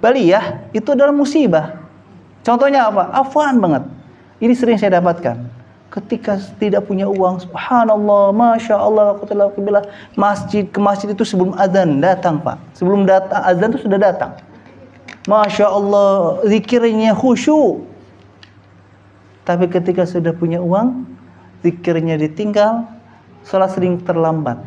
baliyah, itu adalah musibah. Contohnya apa? Afwan banget. Ini sering saya dapatkan. Ketika tidak punya uang, subhanallah, masya Allah, ke masjid itu sebelum azan datang, Pak. Sebelum datang azan itu sudah datang. Masya Allah, zikirnya khusyuk. Tapi ketika sudah punya uang, zikirnya ditinggal, salat sering terlambat.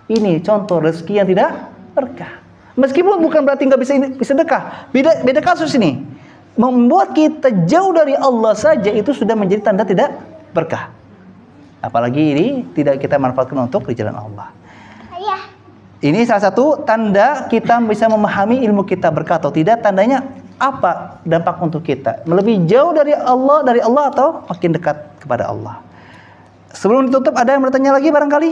Ini contoh rezeki yang tidak berkah. Meskipun bukan berarti nggak bisa sedekah. Beda kasus ini. Membuat kita jauh dari Allah saja itu sudah menjadi tanda tidak berkah. Apalagi ini tidak kita manfaatkan untuk di jalan Allah. Ini salah satu tanda kita bisa memahami ilmu kita berkah atau tidak. Tandanya apa dampak untuk kita? Lebih jauh dari Allah atau makin dekat kepada Allah. Sebelum ditutup ada yang bertanya lagi barangkali?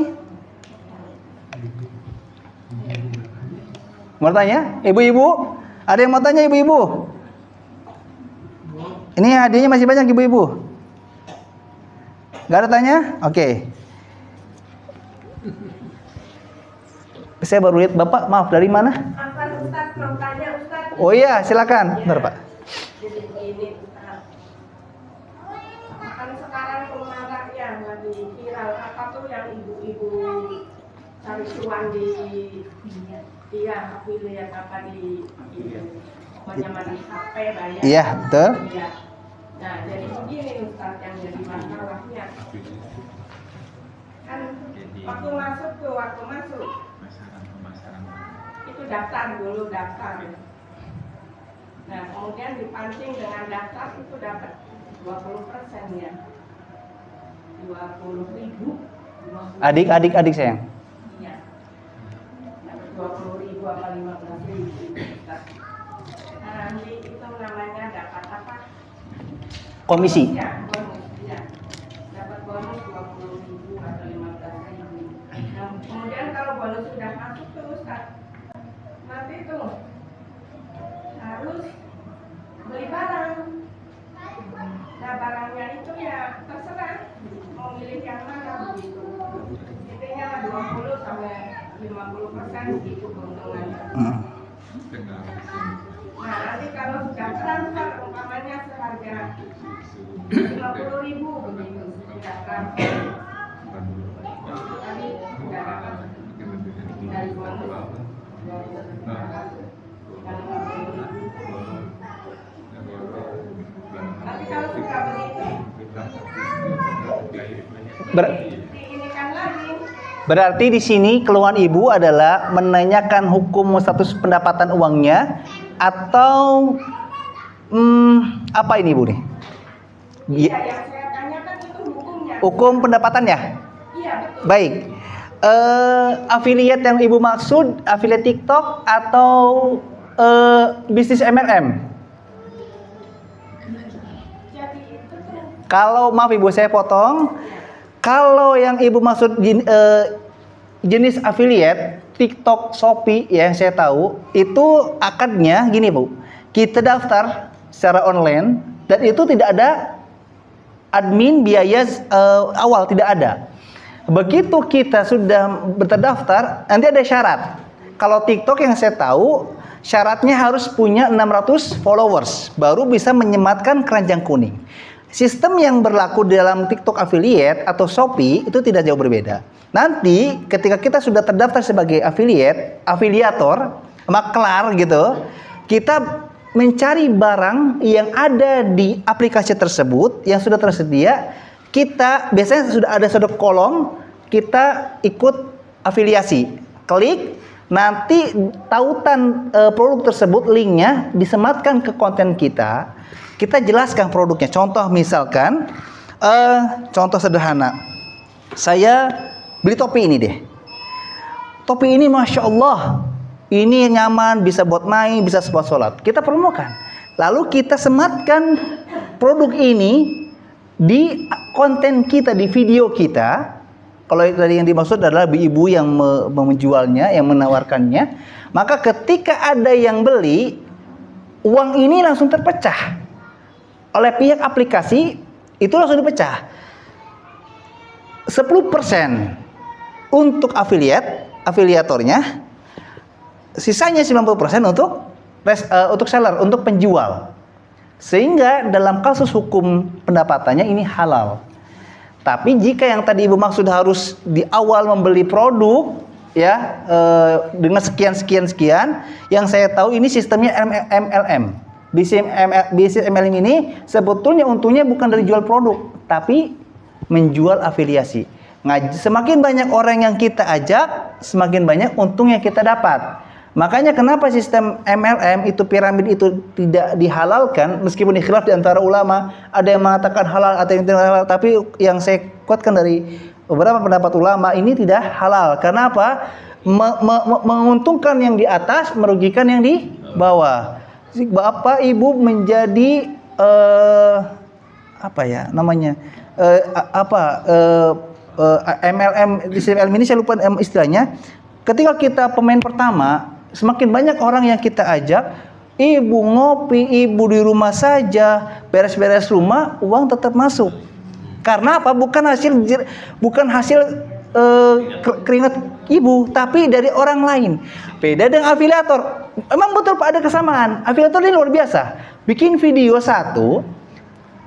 Mau tanya? Ibu-ibu? Ada yang mau tanya ibu-ibu? Ini hadiahnya masih banyak ibu-ibu. Gak ada tanya? Oke. Saya baru lihat Bapak, maaf dari mana? Ustaz, mau tanya Ustaz. Oh iya, silakan. Bentar, Pak. Jadi begini Ustaz. Kan sekarang pemandangannya lagi viral apa tuh yang ibu-ibu cari cuan di affiliate apa di pokoknya di HP bayar. Iya, betul. Iya. Nah, jadi begini Ustaz yang jadi masalahnya. Kan waktu masuk itu daftar dulu. Nah, kemudian dipancing dengan daftar itu dapat 20% ya. 20.000. Adik sayang. Iya. Dapat 20.000 apa 15.000. Nah, nanti itu namanya dapat apa? Komisi. Ya, bonus. Ya. Dapat bonus 20.000 atau 15.000. Nah, kemudian kalau bonus sudah masuk tuh Ustaz, nanti tuh harus beli barang. Nah, barangnya itu 50% itu keuntungannya. Nah, nanti kalau sudah transfer umpamanya seharga 50.000 begitu, sudah transfer. Tadi sudah dapat dari bonus. Tapi kalau sudah begitu, diinikan lagi. Berarti di sini keluhan ibu adalah menanyakan hukum status pendapatan uangnya atau apa ini ibu nih? Iya, yang saya tanyakan itu hukumnya. Hukum pendapatannya. Iya, betul. Baik. Afiliat yang ibu maksud afiliat TikTok atau bisnis MLM? Jadi itu tuh. Kalau maaf ibu saya potong. Kalau yang ibu maksud jenis affiliate TikTok, Shopee yang saya tahu itu akadnya gini bu, kita daftar secara online dan itu tidak ada admin biaya awal, tidak ada. Begitu kita sudah terdaftar nanti ada syarat. Kalau TikTok yang saya tahu syaratnya harus punya 600 followers baru bisa menyematkan keranjang kuning. Sistem yang berlaku dalam TikTok affiliate atau Shopee itu tidak jauh berbeda. Nanti ketika kita sudah terdaftar sebagai afiliator, maklar gitu, kita mencari barang yang ada di aplikasi tersebut yang sudah tersedia. Kita biasanya sudah ada satu kolom, kita ikut afiliasi, klik, nanti tautan produk tersebut linknya disematkan ke konten kita. Kita jelaskan produknya. Contoh misalkan, contoh sederhana. Saya beli topi ini deh. Topi ini Masya Allah. Ini nyaman, bisa buat main, bisa buat sholat. Kita promokan. Lalu kita sematkan produk ini di konten kita, di video kita. Kalau tadi yang dimaksud adalah ibu yang menjualnya, yang menawarkannya. Maka ketika ada yang beli, uang ini langsung terpecah oleh pihak aplikasi, itu langsung dipecah 10% untuk afiliatornya, sisanya 90% untuk seller, untuk penjual. Sehingga dalam kasus hukum pendapatannya ini halal. Tapi jika yang tadi ibu maksud harus di awal membeli produk ya dengan sekian, yang saya tahu ini sistemnya MLM. Bisnis MLM ini sebetulnya untungnya bukan dari jual produk, tapi menjual afiliasi. Semakin banyak orang yang kita ajak, semakin banyak untung yang kita dapat. Makanya kenapa sistem MLM itu, piramid itu tidak dihalalkan, meskipun khilaf di antara ulama, ada yang mengatakan halal, ada yang tidak halal, tapi yang saya kuatkan dari beberapa pendapat ulama ini tidak halal. Karena apa? Menguntungkan yang di atas, merugikan yang di bawah. Bapak ibu menjadi apa ya namanya MLM ini saya lupa istilahnya. Ketika kita pemain pertama, semakin banyak orang yang kita ajak, ibu ngopi, ibu di rumah saja, beres-beres rumah, uang tetap masuk. Karena apa? Bukan hasil keringat ibu, tapi dari orang lain. Beda dengan afiliator. Emang betul Pak ada kesamaan. Afiliator ini luar biasa. Bikin video satu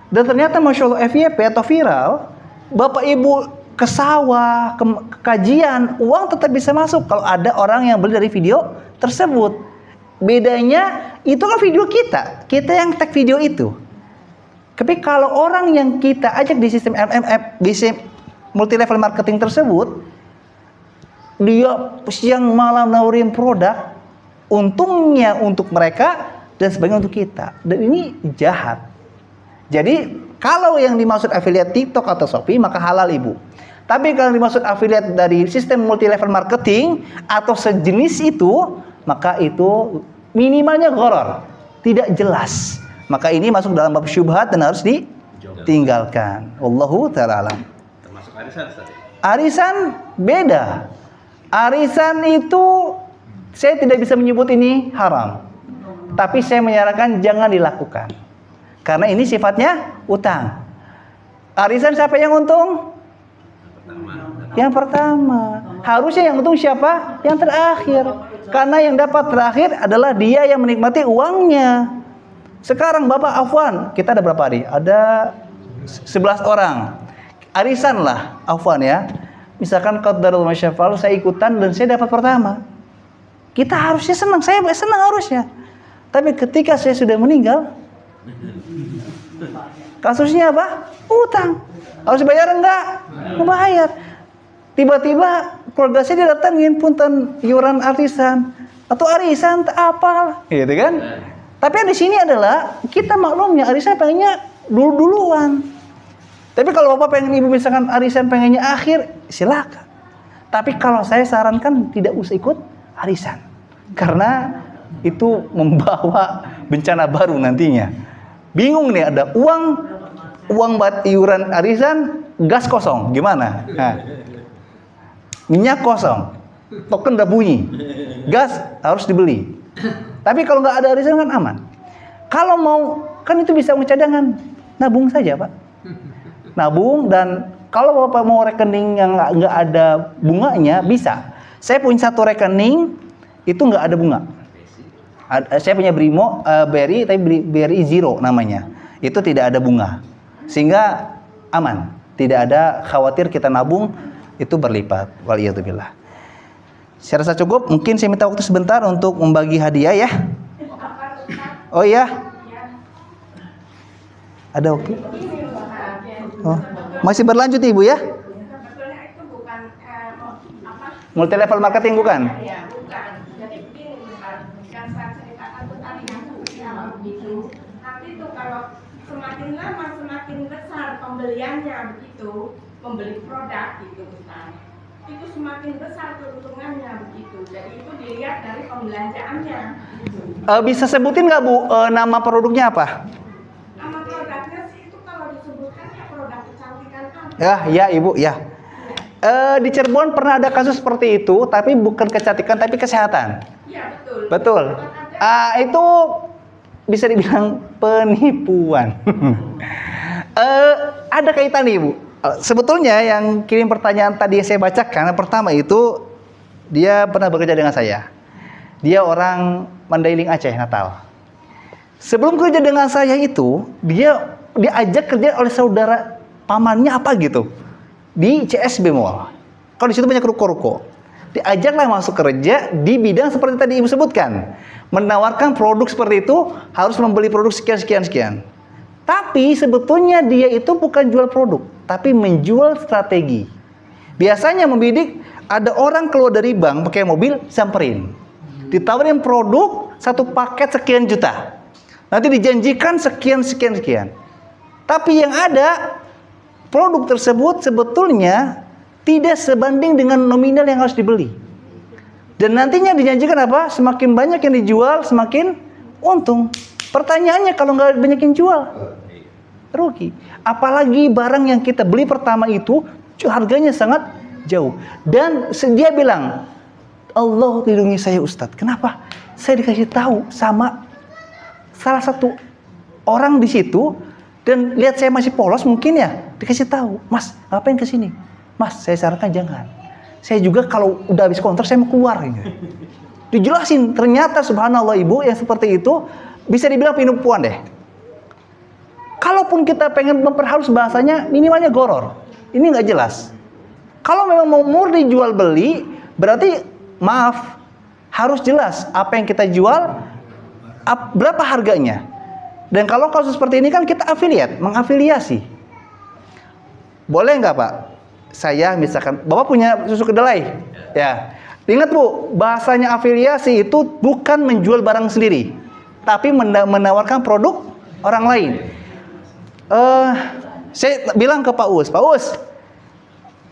dan ternyata Masya Allah FYP atau viral, bapak ibu ke sawah, ke kajian, uang tetap bisa masuk kalau ada orang yang beli dari video tersebut. Bedanya itu kan video kita yang tag video itu. Tapi kalau orang yang kita ajak di sistem multi level marketing tersebut, dia siang malam nawarin produk, untungnya untuk mereka dan sebagian untuk kita. Dan ini jahat. Jadi kalau yang dimaksud affiliate TikTok atau Shopee maka halal ibu. Tapi kalau dimaksud affiliate dari sistem multi level marketing atau sejenis itu, maka itu minimalnya gharar, tidak jelas. Maka ini masuk dalam bab syubhat dan harus ditinggalkan. Wallahu ta'ala alam. Termasuk arisan tadi. Arisan beda. Arisan itu saya tidak bisa menyebut ini haram. Tapi saya menyarankan jangan dilakukan. Karena ini sifatnya utang. Arisan siapa yang untung? Yang pertama. Harusnya yang untung siapa? Yang terakhir. Karena yang dapat terakhir adalah dia yang menikmati uangnya. Sekarang Bapak Afwan, kita ada berapa hari? Ada 11 orang. Arisan lah, Afwan ya. Misalkan qadarul masyafal, saya ikutan dan saya dapat pertama. Kita harusnya senang, saya senang harusnya. Tapi ketika saya sudah meninggal, kasusnya apa? Utang. Harus bayar enggak? Membayar. Tiba-tiba keluarga saya didatangin punten iuran arisan atau arisan tak apa, gitu kan? Tapi di sini adalah kita maklumnya arisan pengennya duluan. Tapi kalau Bapak pengen, Ibu misalkan arisan pengennya akhir, silakan. Tapi kalau saya sarankan tidak usah ikut arisan, karena itu membawa bencana baru nantinya. Bingung nih, ada uang buat iuran arisan, gas kosong, gimana? Nah, minyak kosong, token udah bunyi, gas harus dibeli. Tapi kalau nggak ada arisan kan aman. Kalau mau, kan itu bisa cadangan, nabung saja Pak. Nabung, dan kalau Bapak mau rekening yang nggak ada bunganya bisa. Saya punya satu rekening itu nggak ada bunga. Saya punya Brimo, BRI, tapi BRI Zero namanya. Itu tidak ada bunga, sehingga aman. Tidak ada khawatir kita nabung itu berlipat. Waliyadzubillah. Saya rasa cukup. Mungkin saya minta waktu sebentar untuk membagi hadiah ya. Oh iya. Ada waktu? Oh, masih berlanjut Ibu ya? Sebetulnya itu bukan Multi level marketing bukan? Ya, bukan. Jadi begini, yang saya ceritakan itu tadi yang begitu. Tapi itu kalau semakin lama semakin besar pembeliannya begitu, membeli produk gitu Ustaz. Itu semakin besar keuntungannya begitu. Jadi itu dilihat dari pembelanjaannya. Bisa sebutin nggak Bu nama produknya apa? Nama produknya sih itu kalau disebutkan ya produk kecantikan apa? Ya Ibu ya. Di Cirebon pernah ada kasus seperti itu, tapi bukan kecantikan tapi kesehatan. Iya betul. Betul. Itu bisa dibilang penipuan. Ada kaitan nih Bu. Sebetulnya yang kirim pertanyaan tadi yang saya bacakan, yang pertama itu dia pernah bekerja dengan saya. Dia orang Mandailing Aceh, Natal. Sebelum kerja dengan saya itu, dia diajak kerja oleh saudara pamannya apa gitu di CSB Mall. Kalau di situ banyak ruko-ruko. Diajaklah masuk kerja di bidang seperti tadi Ibu sebutkan. Menawarkan produk seperti itu, harus membeli produk sekian. Tapi sebetulnya dia itu bukan jual produk, tapi menjual strategi. Biasanya membidik, ada orang keluar dari bank pakai mobil, samperin. Ditawarin produk, satu paket sekian juta. Nanti dijanjikan sekian. Tapi yang ada, produk tersebut sebetulnya tidak sebanding dengan nominal yang harus dibeli. Dan nantinya dijanjikan apa? Semakin banyak yang dijual, semakin untung. Pertanyaannya kalau nggak banyak yang jual, rugi. Apalagi barang yang kita beli pertama itu harganya sangat jauh. Dan dia bilang, Allah lindungi saya Ustadz. Kenapa? Saya dikasih tahu sama salah satu orang di situ, dan lihat saya masih polos mungkin ya, dikasih tahu, Mas ngapain kesini? Mas, saya sarankan jangan. Saya juga kalau udah habis kontrak saya mau keluar. Dijelasin, ternyata subhanallah Ibu yang seperti itu bisa dibilang penipuan deh. Kalaupun kita pengen memperhalus bahasanya, minimalnya goror. Ini nggak jelas. Kalau memang mau murni jual beli, berarti maaf, harus jelas apa yang kita jual, berapa harganya. Dan kalau kasus seperti ini kan kita mengafiliasi. Boleh nggak Pak? Saya misalkan, Bapak punya susu kedelai, ya. Ingat Bu, bahasanya afiliasi itu bukan menjual barang sendiri, tapi menawarkan produk orang lain. Saya bilang ke Pak Us,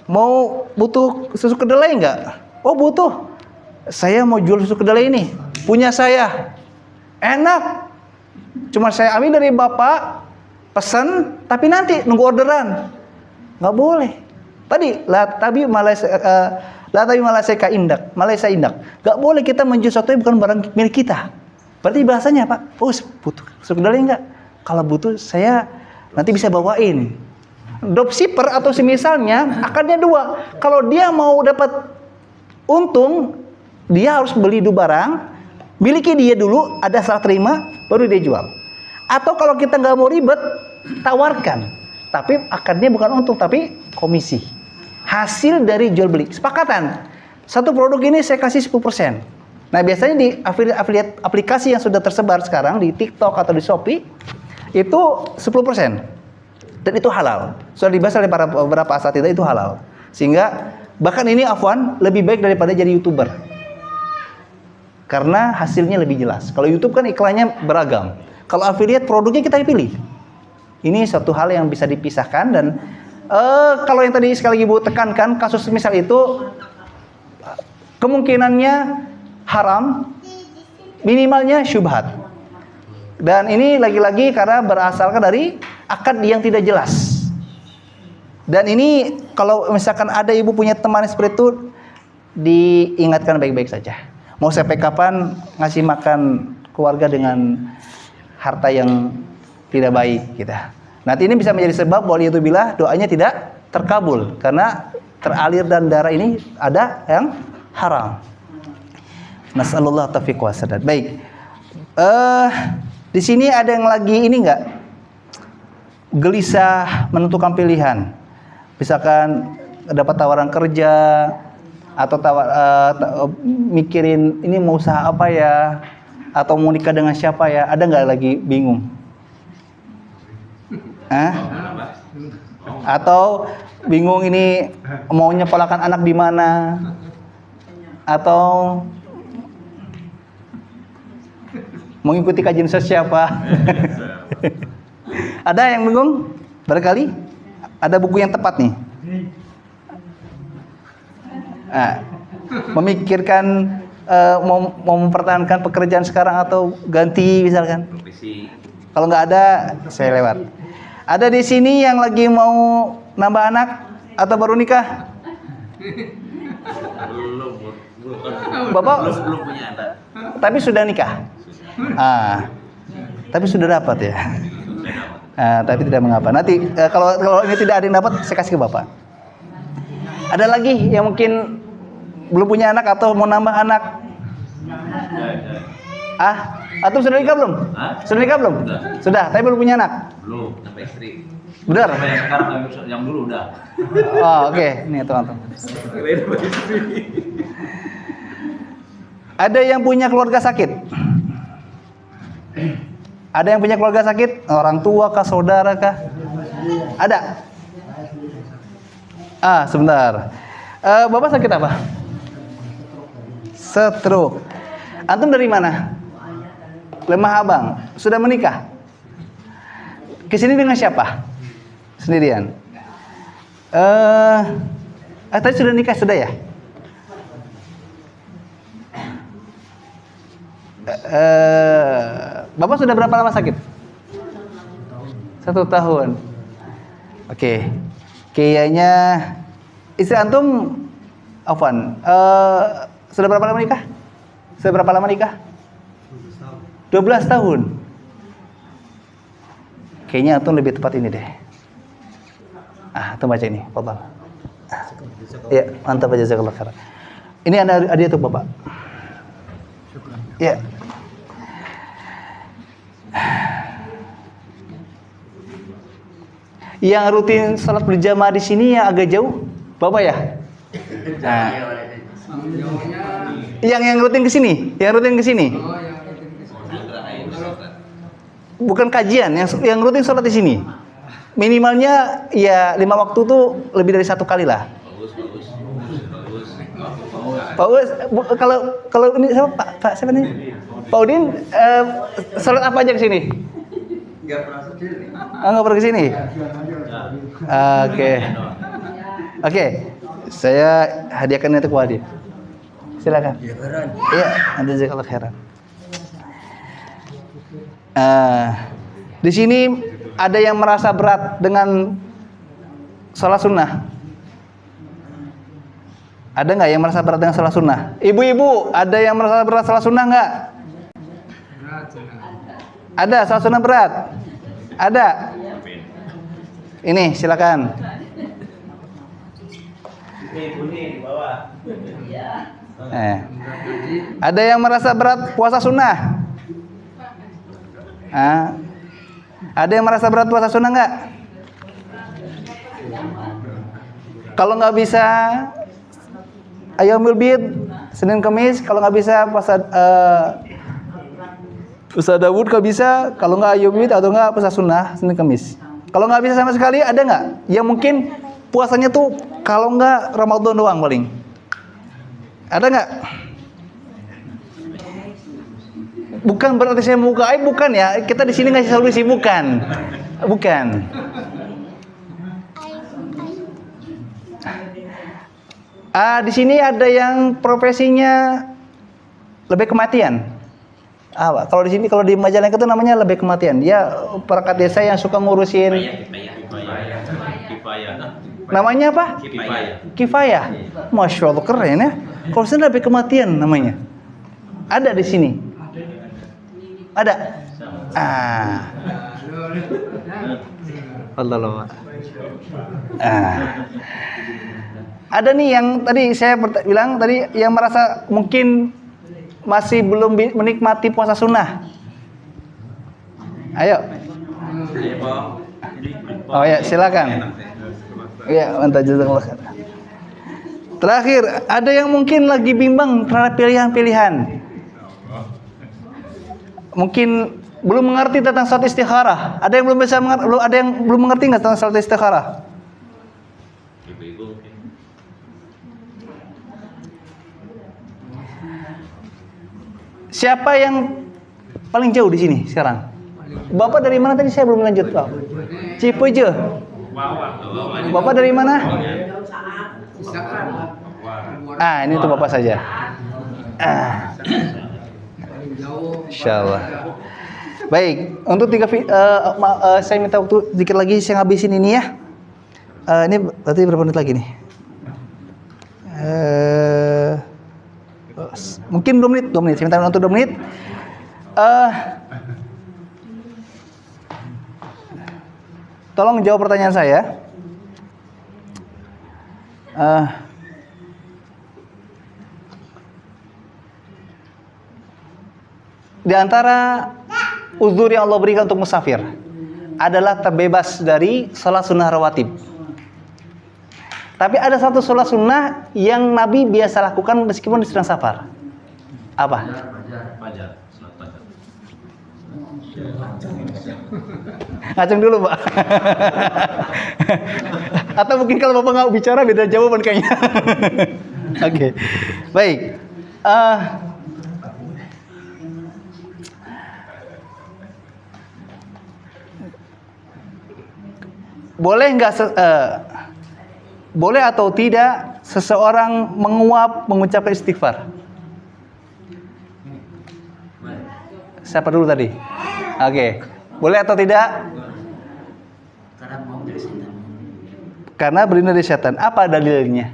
mau butuh susu kedelai nggak? Oh butuh. Saya mau jual susu kedelai ini, punya saya. Enak. Cuma saya ambil dari Bapak, pesan, tapi nanti nunggu orderan. Nggak boleh. Tadi Malaysia Indak. Nggak boleh kita menjual sesuatu yang bukan barang milik kita. Berarti bahasanya Pak, butuh susu kedelai nggak? Kalau butuh saya nanti bisa bawain. Dropshipper atau semisalnya akarnya dua. Kalau dia mau dapat Untung dia harus beli dulu barang, miliki dia dulu, ada serah terima, baru dia jual. Atau kalau kita nggak mau ribet, tawarkan. Tapi akarnya bukan untung, tapi komisi. Hasil dari jual beli, sepakatan. Satu produk ini saya kasih 10%. Nah biasanya di affiliate aplikasi yang sudah tersebar sekarang di TikTok atau di Shopee itu 10%. Dan itu halal. Sudah dibahas oleh beberapa asatidz, itu halal. Sehingga bahkan ini afwan lebih baik daripada jadi YouTuber. Karena hasilnya lebih jelas. Kalau YouTube kan iklannya beragam. Kalau affiliate produknya kita pilih. Ini suatu hal yang bisa dipisahkan. Dan kalau yang tadi sekali lagi Ibu tekankan, kasus misal itu kemungkinannya haram, minimalnya syubhat. Dan ini lagi-lagi karena berasalkan dari akad yang tidak jelas. Dan ini kalau misalkan ada ibu punya teman seperti itu, diingatkan baik-baik saja. Mau sampai kapan ngasih makan keluarga dengan harta yang tidak baik gitu. Nanti ini bisa menjadi sebab waliyatubillah doanya tidak terkabul karena teralir dan darah ini ada yang haram. Nasallallahu taufiq wa sadad. Baik. Di sini ada yang lagi ini enggak? Gelisah menentukan pilihan. Misalkan dapat tawaran kerja atau mikirin ini mau usaha apa ya, atau mau nikah dengan siapa ya, ada nggak lagi bingung? Atau bingung ini mau nyekolahkan anak di mana, atau mengikuti kajian siapa? Ada yang bingung? Barangkali ada buku yang tepat nih. Memikirkan mau mempertahankan pekerjaan sekarang atau ganti misalkan. Profesi. Kalau nggak ada, saya lewat. Ada di sini yang lagi mau nambah anak atau baru nikah? Bapak belum punya anak. Tapi sudah nikah. Tapi sudah dapat ya. Tapi tidak mengapa. Nanti kalau ini tidak ada yang dapat, saya kasih ke Bapak. Ada lagi yang mungkin belum punya anak atau mau nambah anak? Atau sudah nikah belum? Sudah nikah belum? Sudah, tapi belum punya anak? Belum, sampai istri. Benar? Sampai yang sekarang, yang dulu udah. Oke. Nih teman-teman. Ada yang punya keluarga sakit? Ada yang punya keluarga sakit? Orang tua kah, saudara kah? Ada? Sebentar. Bapak sakit apa? Stroke. Antum dari mana? Lemah Abang. Sudah menikah? Kesini dengan siapa? Sendirian. Tadi sudah nikah sudah ya? Bapak sudah berapa lama sakit? 1 tahun. Oke. Kayaknya istri antum Afwan, sudah berapa lama nikah? Sudah berapa lama nikah? 12 tahun. Kayaknya antum lebih tepat ini deh. Antum baca ini, Fadhal. Ya, mantap aja, jazakallahu khairan. Ini ada untuk Bapak. Ya. Yang rutin salat berjamaah di sini yang agak jauh, Bapak ya? Yang rutin ke sini, Bukan kajian, yang rutin salat di sini. Minimalnya ya 5 waktu tuh lebih dari 1 kali lah. Kalau ini siapa Pak siapa nih? Pak Udin salat apa aja ke sini? Enggak pernah kesini. Enggak pernah kesini. Oke. Saya hadiahkan itu ke Wadid. Silakan. Iya, ada jazakallahu khairan. Di sini ada yang merasa berat dengan sholat sunnah? Ada nggak yang merasa berat dengan sholat sunnah? Ibu-ibu, ada yang merasa berat sholat sunnah nggak? Ada sholat sunnah berat? Ada? Ini silakan. Ini di bawah. Ada yang merasa berat puasa sunnah? Ada yang merasa berat puasa sunnah nggak? Kalau nggak bisa Ayyamul Bid, Senin Kamis. Kalau nggak bisa puasa Ustaz Dawud kalau bisa. Kalau nggak Ayyamul Bid atau nggak puasa sunnah Senin Kamis. Kalau nggak bisa sama sekali, ada nggak yang mungkin puasanya tuh kalau nggak Ramadan doang paling? Ada nggak? Bukan berarti saya membuka aib, bukan ya. Kita di sini ngasih solusi, bukan. Di sini ada yang profesinya lebih kematian. Kalau di sini, kalau di Majalengka itu namanya lebih kematian. Dia perangkat desa yang suka ngurusin. Kifayah. Namanya apa? Kifayah. Masya Allah, keren ya. Kalau sini lebih kematian namanya. Ada di sini. Ada. Allah. Ada nih yang tadi saya bilang tadi yang merasa mungkin masih belum menikmati puasa sunnah. Ayo. Oh ya, silakan. Ya, mantap, jazakallah khair. Terakhir, ada yang mungkin lagi bimbang terhadap pilihan-pilihan. Mungkin belum mengerti tentang salat istikharah. Ada yang belum bisa ada yang belum mengerti nggak tentang salat istikharah? Siapa yang paling jauh di sini sekarang? Bapak dari mana tadi? Saya belum lanjut, Pak. Cipuje. Bapak dari mana? Ini tuh Bapak saja. Insyaallah. Baik, untuk saya minta waktu sedikit lagi, saya ngabisin ini ya. Ini berarti berapa menit lagi nih? Mungkin 2 menit. Saya minta untuk 2 menit. Tolong jawab pertanyaan saya. Di antara uzur yang Allah berikan untuk musafir adalah terbebas dari sholat sunnah rawatib. Tapi ada satu sholat sunnah yang Nabi biasa lakukan meskipun sedang safar. Apa? Fajar. Ngaceng dulu, Pak. Atau mungkin kalau Bapak nggak bicara beda jawaban kayaknya. Oke. Baik. Boleh atau tidak seseorang mengucapkan istighfar? Siapa dulu tadi? Oke. Boleh atau tidak? Karena berlindung dari setan. Apa dalilnya?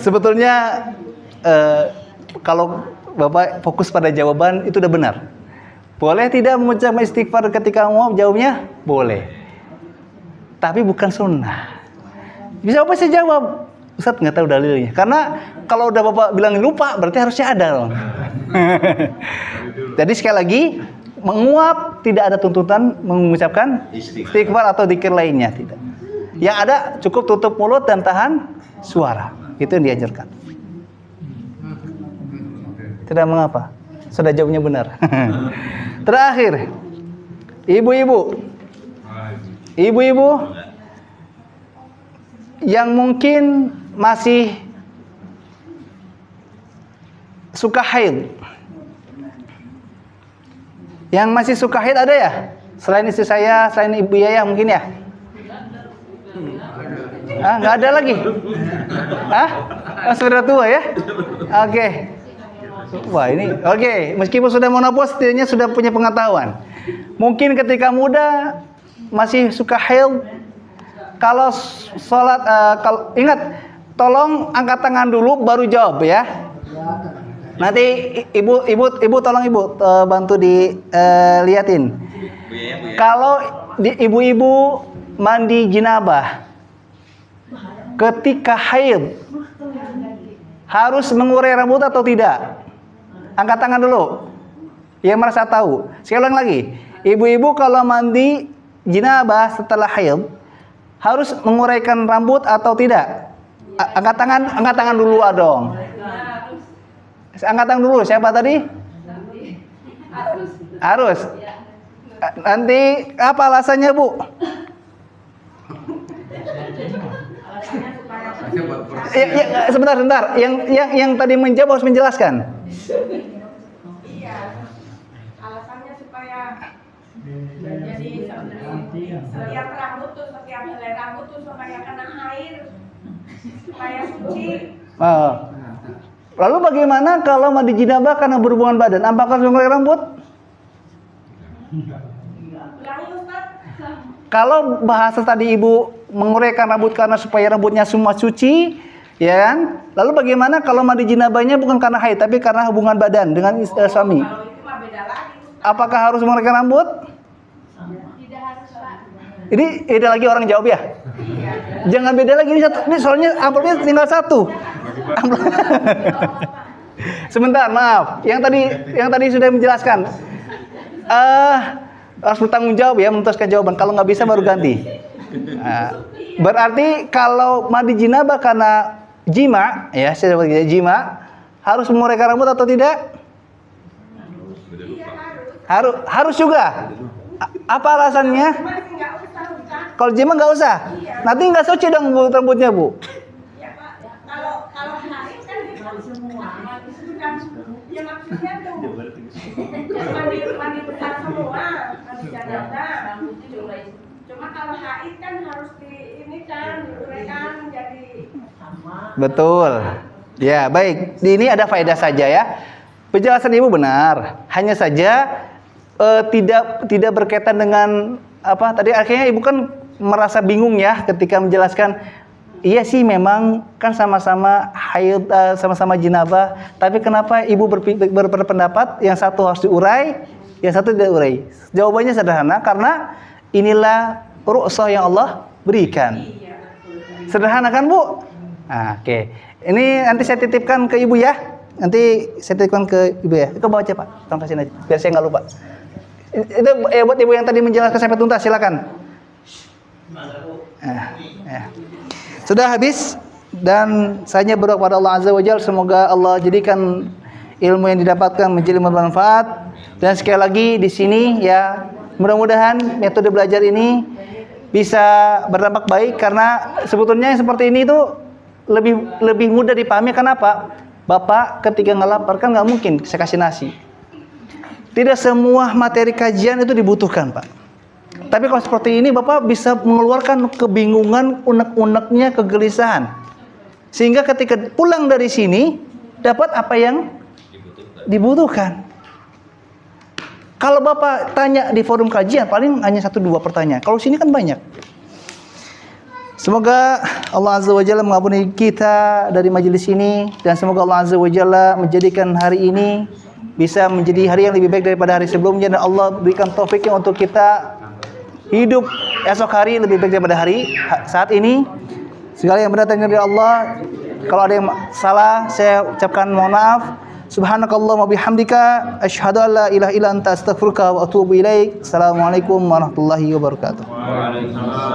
Sebetulnya kalau Bapak fokus pada jawaban itu udah benar. Boleh tidak mengucapkan istighfar ketika mau? Jawabnya boleh. Tapi bukan sunnah. Bisa Bapak saya jawab, Ustaz nggak tahu dalilnya. Karena kalau udah Bapak bilang lupa, berarti harusnya ada loh. Jadi sekali lagi, menguap tidak ada tuntutan mengucapkan istighfar atau dzikir lainnya, tidak. Yang ada cukup tutup mulut dan tahan suara. Itu yang diajarkan. Tidak mengapa. Sudah jawabnya benar. Terakhir, ibu-ibu yang mungkin masih suka haid. Yang masih suka haid ada ya? Selain istri saya, selain ibu Yaya mungkin ya? Nggak ada lagi? Sudah tua ya? Oke. Wah ini, oke. Meskipun sudah menopause, setidaknya sudah punya pengetahuan. Mungkin ketika muda masih suka haid. Kalau sholat, ingat, tolong angkat tangan dulu baru jawab ya. Nanti ibu tolong bantu diliatin. Kalau ibu-ibu mandi jinabah, ketika haid harus mengurai rambut atau tidak? Angkat tangan dulu. Yang merasa tahu. Saya ulang lagi. Ibu-ibu kalau mandi jinabah setelah haid harus menguraikan rambut atau tidak? Angkat tangan dulu dong. Angkat tangan dulu. Siapa tadi? Harus. Nanti apa alasannya, Bu? Sebentar. Yang tadi menjawab harus menjelaskan. Iya. Alasannya supaya jadi setiap rambut tuh, setiap helai rambut tuh supaya kena air, supaya suci. Lalu bagaimana kalau mandi jinabah karena berhubungan badan? Apakah harus mengurai rambut? Ulangi, Ustaz. Kalau bahasa tadi Ibu menguraikan rambut karena supaya rambutnya semua suci, ya kan? Lalu bagaimana kalau mandi jinabahnya bukan karena haid tapi karena hubungan badan dengan suami? Kalau itu mah beda lagi, Ustaz. Apakah harus menguraikan rambut? Tidak harus, Pak. Ini beda lagi orang jawab ya? Jangan beda lagi, ini soalnya amplopnya tinggal satu. Sebentar, maaf. Yang tadi sudah menjelaskan. Harus bertanggung jawab ya, memutuskan jawaban. Kalau nggak bisa baru ganti. Berarti kalau mandi jinabah karena jima, ya saya sebut jima, harus menguraikan rambut atau tidak? Harus juga. Apa alasannya? Kalau jima nggak usah. Nanti nggak suci dong rambutnya, Bu. Ya, Pak. Kalau haid kan semua. Ya maksudnya tuh mandi besar semua, mandi janabah. Cuma kalau haid kan harus diuraikan jadi sama. Betul. Ya, baik. Ini ada faedah saja ya. Penjelasan Ibu benar. Hanya saja tidak berkaitan dengan apa tadi, akhirnya Ibu kan merasa bingung ya ketika menjelaskan. Iya sih memang kan sama-sama haid, sama-sama jinabah, tapi kenapa Ibu berpendapat yang satu harus diurai, yang satu tidak diurai? Jawabannya sederhana, karena inilah rukhsah yang Allah berikan. Sederhana kan, Bu? Nah, oke. Ini nanti saya titipkan ke Ibu ya. Nanti saya titipkan ke Ibu ya. Itu bawa aja, Pak. Tolong kasihin aja biar saya nggak lupa. Itu buat Ibu yang tadi menjelaskan sampai tuntas, silakan. Ya. Sudah habis, dan saya berdoa kepada Allah Azza wa Jalla, semoga Allah jadikan ilmu yang didapatkan menjadi bermanfaat. Dan sekali lagi di sini ya, mudah-mudahan metode belajar ini bisa berdampak baik, karena sebetulnya yang seperti ini itu lebih mudah dipahami. Kenapa? Bapak ketika ngelapar kan nggak mungkin saya kasih nasi. Tidak semua materi kajian itu dibutuhkan, Pak. Tapi kalau seperti ini Bapak bisa mengeluarkan kebingungan, unek-uneknya, kegelisahan. Sehingga ketika pulang dari sini dapat apa yang dibutuhkan. Kalau Bapak tanya di forum kajian paling hanya 1-2 pertanyaan. Kalau sini kan banyak. Semoga Allah Azza wa Jalla mengampuni kita dari majelis ini, dan semoga Allah Azza wa Jalla menjadikan hari ini bisa menjadi hari yang lebih baik daripada hari sebelumnya, dan Allah berikan taufiknya untuk kita hidup esok hari lebih baik daripada hari saat ini. Segala yang benar dari Allah. Kalau ada yang salah saya ucapkan mohon maaf. Subhanakallahumma bihamdika asyhadu an la ilaha illa anta astaghfiruka wa atubu ilaik. Assalamualaikum warahmatullahi wabarakatuh. Waalaikumsalam.